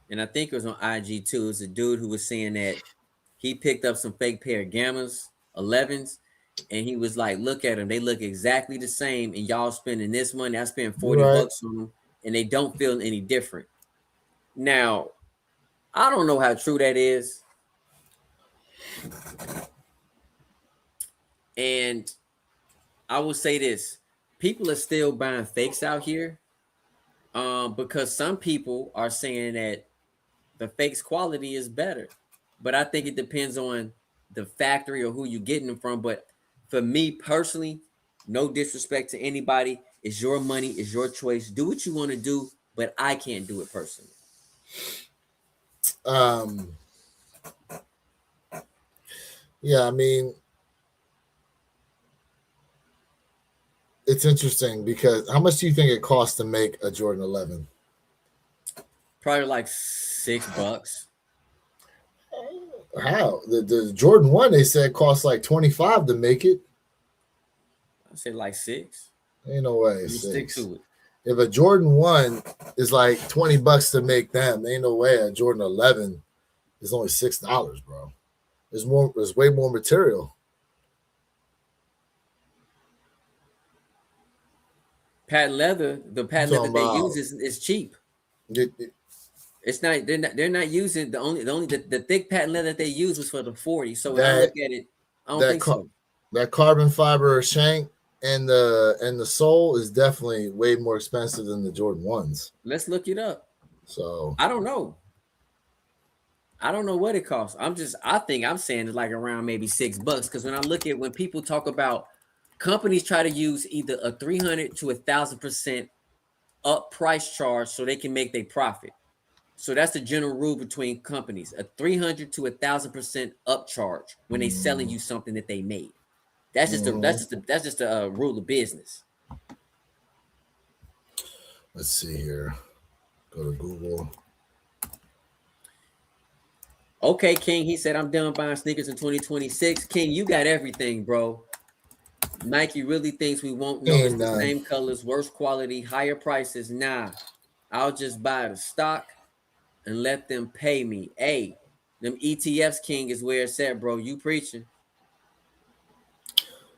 and I think it was on IG too. It was a dude who was saying that he picked up some fake pair of Gammas 11s, and he was like, look at them. They look exactly the same, and y'all spending this money. I spent $40 on them, and they don't feel any different. Now, I don't know how true that is. And I will say this. People are still buying fakes out here because some people are saying that the fakes quality is better. But I think it depends on the factory or who you're getting them from. But for me personally, no disrespect to anybody. It's your money. It's your choice. Do what you want to do, but I can't do it personally. Yeah, I mean, it's interesting because how much do you think it costs to make a Jordan 11? Probably like $6. How? The Jordan 1, they said costs like 25 to make it. I said like 6. Ain't no way. You stick to it. If a Jordan 1 is like $20 to make them, ain't no way a Jordan 11 is only $6, bro. There's way more material. Patent leather, the patent leather they use is cheap. It's not. They're not using the thick patent leather that they use was for the 40. So when I look at it, I don't think so. That carbon fiber shank and the sole is definitely way more expensive than the Jordan 1s. Let's look it up. So I don't know. I don't know what it costs. I think I'm saying it's like around maybe $6 because when people talk about companies try to use either a 300 to 1,000% up price charge so they can make their profit. So that's the general rule between companies: a 300 to 1,000% upcharge when they selling you something that they made. That's just the rule of business. Let's see here. Go to Google. Okay, King. He said, "I'm done buying sneakers in 2026." King, you got everything, bro. Nike really thinks we won't notice the same colors, worse quality, higher prices. Nah, I'll just buy the stock and let them pay me. Hey, them ETFs, King, is where it's at, bro. You preaching.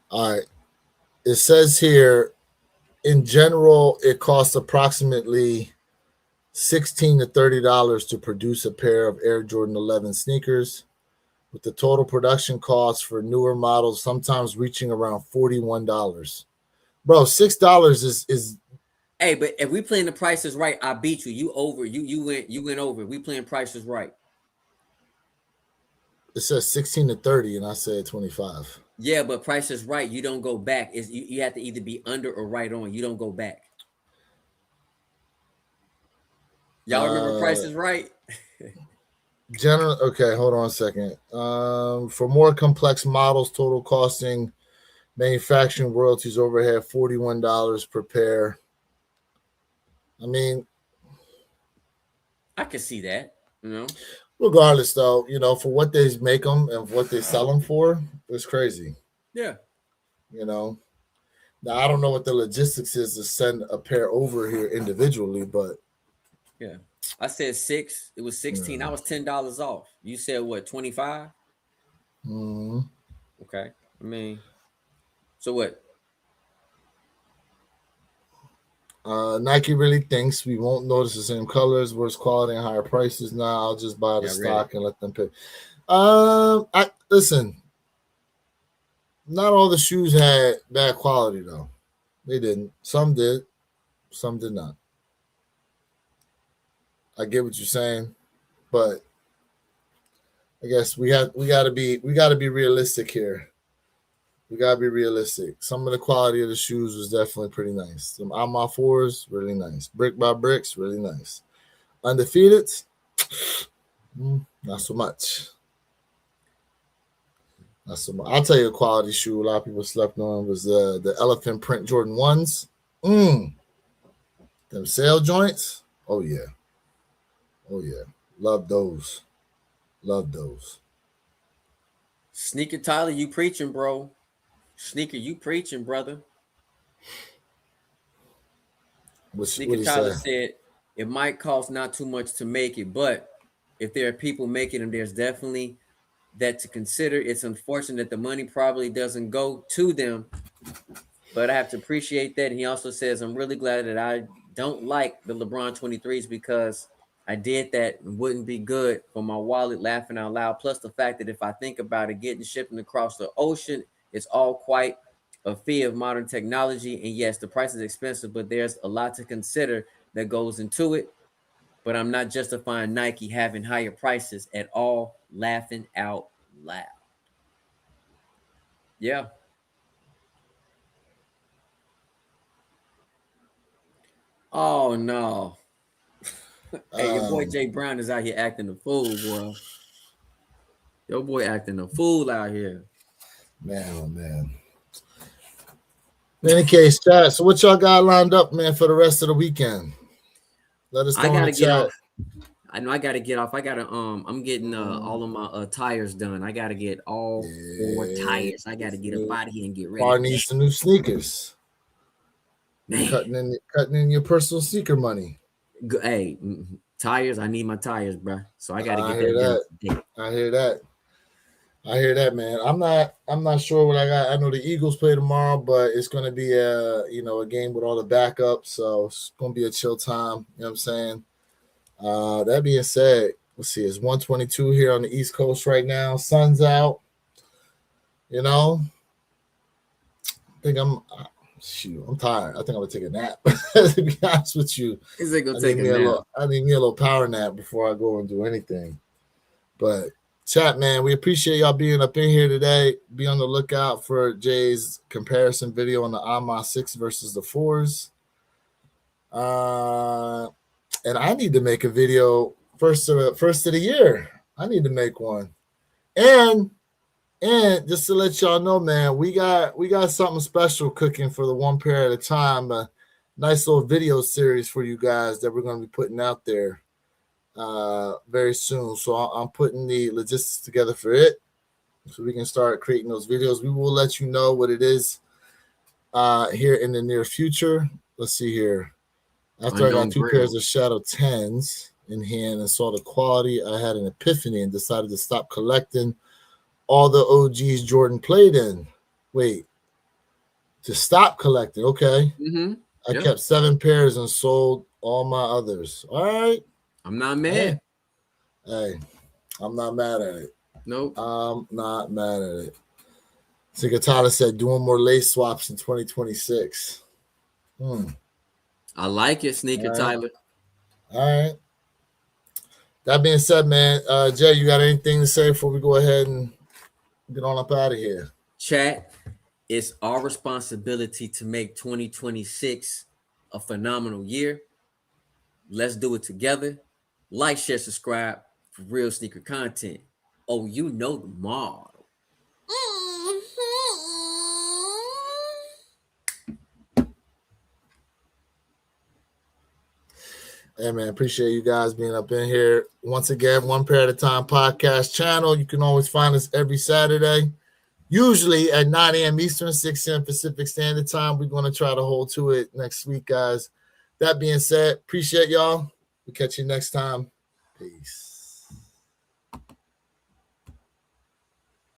All right. It says here, in general, it costs approximately $16 to $30 to produce a pair of Air Jordan 11 sneakers, with the total production cost for newer models sometimes reaching around $41. Bro, $6 is. Hey, but if we playing the prices right, I beat you. You over. You went over. We playing prices right. It says 16 to 30, and I said 25. Yeah, but prices right. You don't go back. You have to either be under or right on. You don't go back. Y'all remember prices right? General. Okay, hold on a second. For more complex models, total costing, manufacturing, royalties, overhead, $41 per pair. I mean, I can see that. Regardless, though, for what they make them and what they sell them for, it's crazy. Yeah. Now I don't know what the logistics is to send a pair over here individually, but yeah, I said 6. It was 16. Yeah. I was $10 off. You said what? 25. Okay. I mean, so what? Nike really thinks we won't notice the same colors, worse quality, and higher prices. Now I'll just buy the stock and let them pay. Listen. Not all the shoes had bad quality though. They didn't. Some did. Some did not. I get what you're saying, but I guess we gotta be realistic here. We gotta be realistic. Some of the quality of the shoes was definitely pretty nice. Some Alma 4s, really nice. Brick by Bricks, really nice. Undefeated, not so much. Not so much. I'll tell you a quality shoe a lot of people slept on was the elephant print Jordan 1s. Them sail joints. Oh yeah. Love those. Sneaker Tyler, you preaching, bro. Sneaker, you preaching, brother. Sneaker Tyler said it might cost not too much to make it, but if there are people making them, there's definitely that to consider. It's unfortunate that the money probably doesn't go to them, but I have to appreciate that. And he also says, I'm really glad that I don't like the LeBron 23s because I did that and wouldn't be good for my wallet, laughing out loud. Plus the fact that if I think about it, getting shipping across the ocean, it's all quite a fee of modern technology. And yes, the price is expensive, but there's a lot to consider that goes into it. But I'm not justifying Nike having higher prices at all, laughing out loud. Yeah. Oh, no. Hey, your boy Jay Brown is out here acting a fool, boy. Your boy acting a fool out here. Man, oh man. In any case, chat. So what y'all got lined up, man, for the rest of the weekend? Let us know. I gotta get off. I know I gotta get off. I gotta I'm getting all of my tires done. I gotta get all 4 tires. I gotta get up out of here and get ready. Bar needs some new sneakers. Man. Cutting in your personal sneaker money. Hey, tires. I need my tires, bro. So I gotta get that. I hear that, man. I'm not sure what I got. I know the Eagles play tomorrow, but it's gonna be a game with all the backups, so it's gonna be a chill time. You know what I'm saying? That being said, let's see, it's 1:22 here on the East Coast right now. Sun's out. I think I'm tired. I think I'm gonna take a nap. To be honest with you, I need me a little power nap before I go and do anything. But Chat, man, we appreciate y'all being up in here today. Be on the lookout for Jay's comparison video on the AMA 6 versus the 4s. And I need to make a video first of the year. I need to make one. And just to let y'all know, man, we got something special cooking for the One Pair at a Time. A nice little video series for you guys that we're going to be putting out there very soon. So I'm putting the logistics together for it so we can start creating those videos. We will let you know what it is here in the near future. Let's see here. After I got 2 pairs of Shadow 10s in hand and saw the quality, I had an epiphany and decided to stop collecting all the OGs Jordan played in. Wait, to stop collecting. Okay. Mm-hmm. I kept 7 pairs and sold all my others. All right. I'm not mad. Hey, I'm not mad at it. Nope. I'm not mad at it. Sigatata said doing more lace swaps in 2026. I like it, Sneaker Tyler. All right. That being said, man, Jay, you got anything to say before we go ahead and get on up out of here? Chat, it's our responsibility to make 2026 a phenomenal year. Let's do it together. Like, share, subscribe for real sneaker content. Oh, you know the model. Hey, man, appreciate you guys being up in here. Once again, One Pair at a Time podcast channel. You can always find us every Saturday, usually at 9 a.m. Eastern, 6 a.m. Pacific Standard Time. We're going to try to hold to it next week, guys. That being said, appreciate y'all. We'll catch you next time. Peace.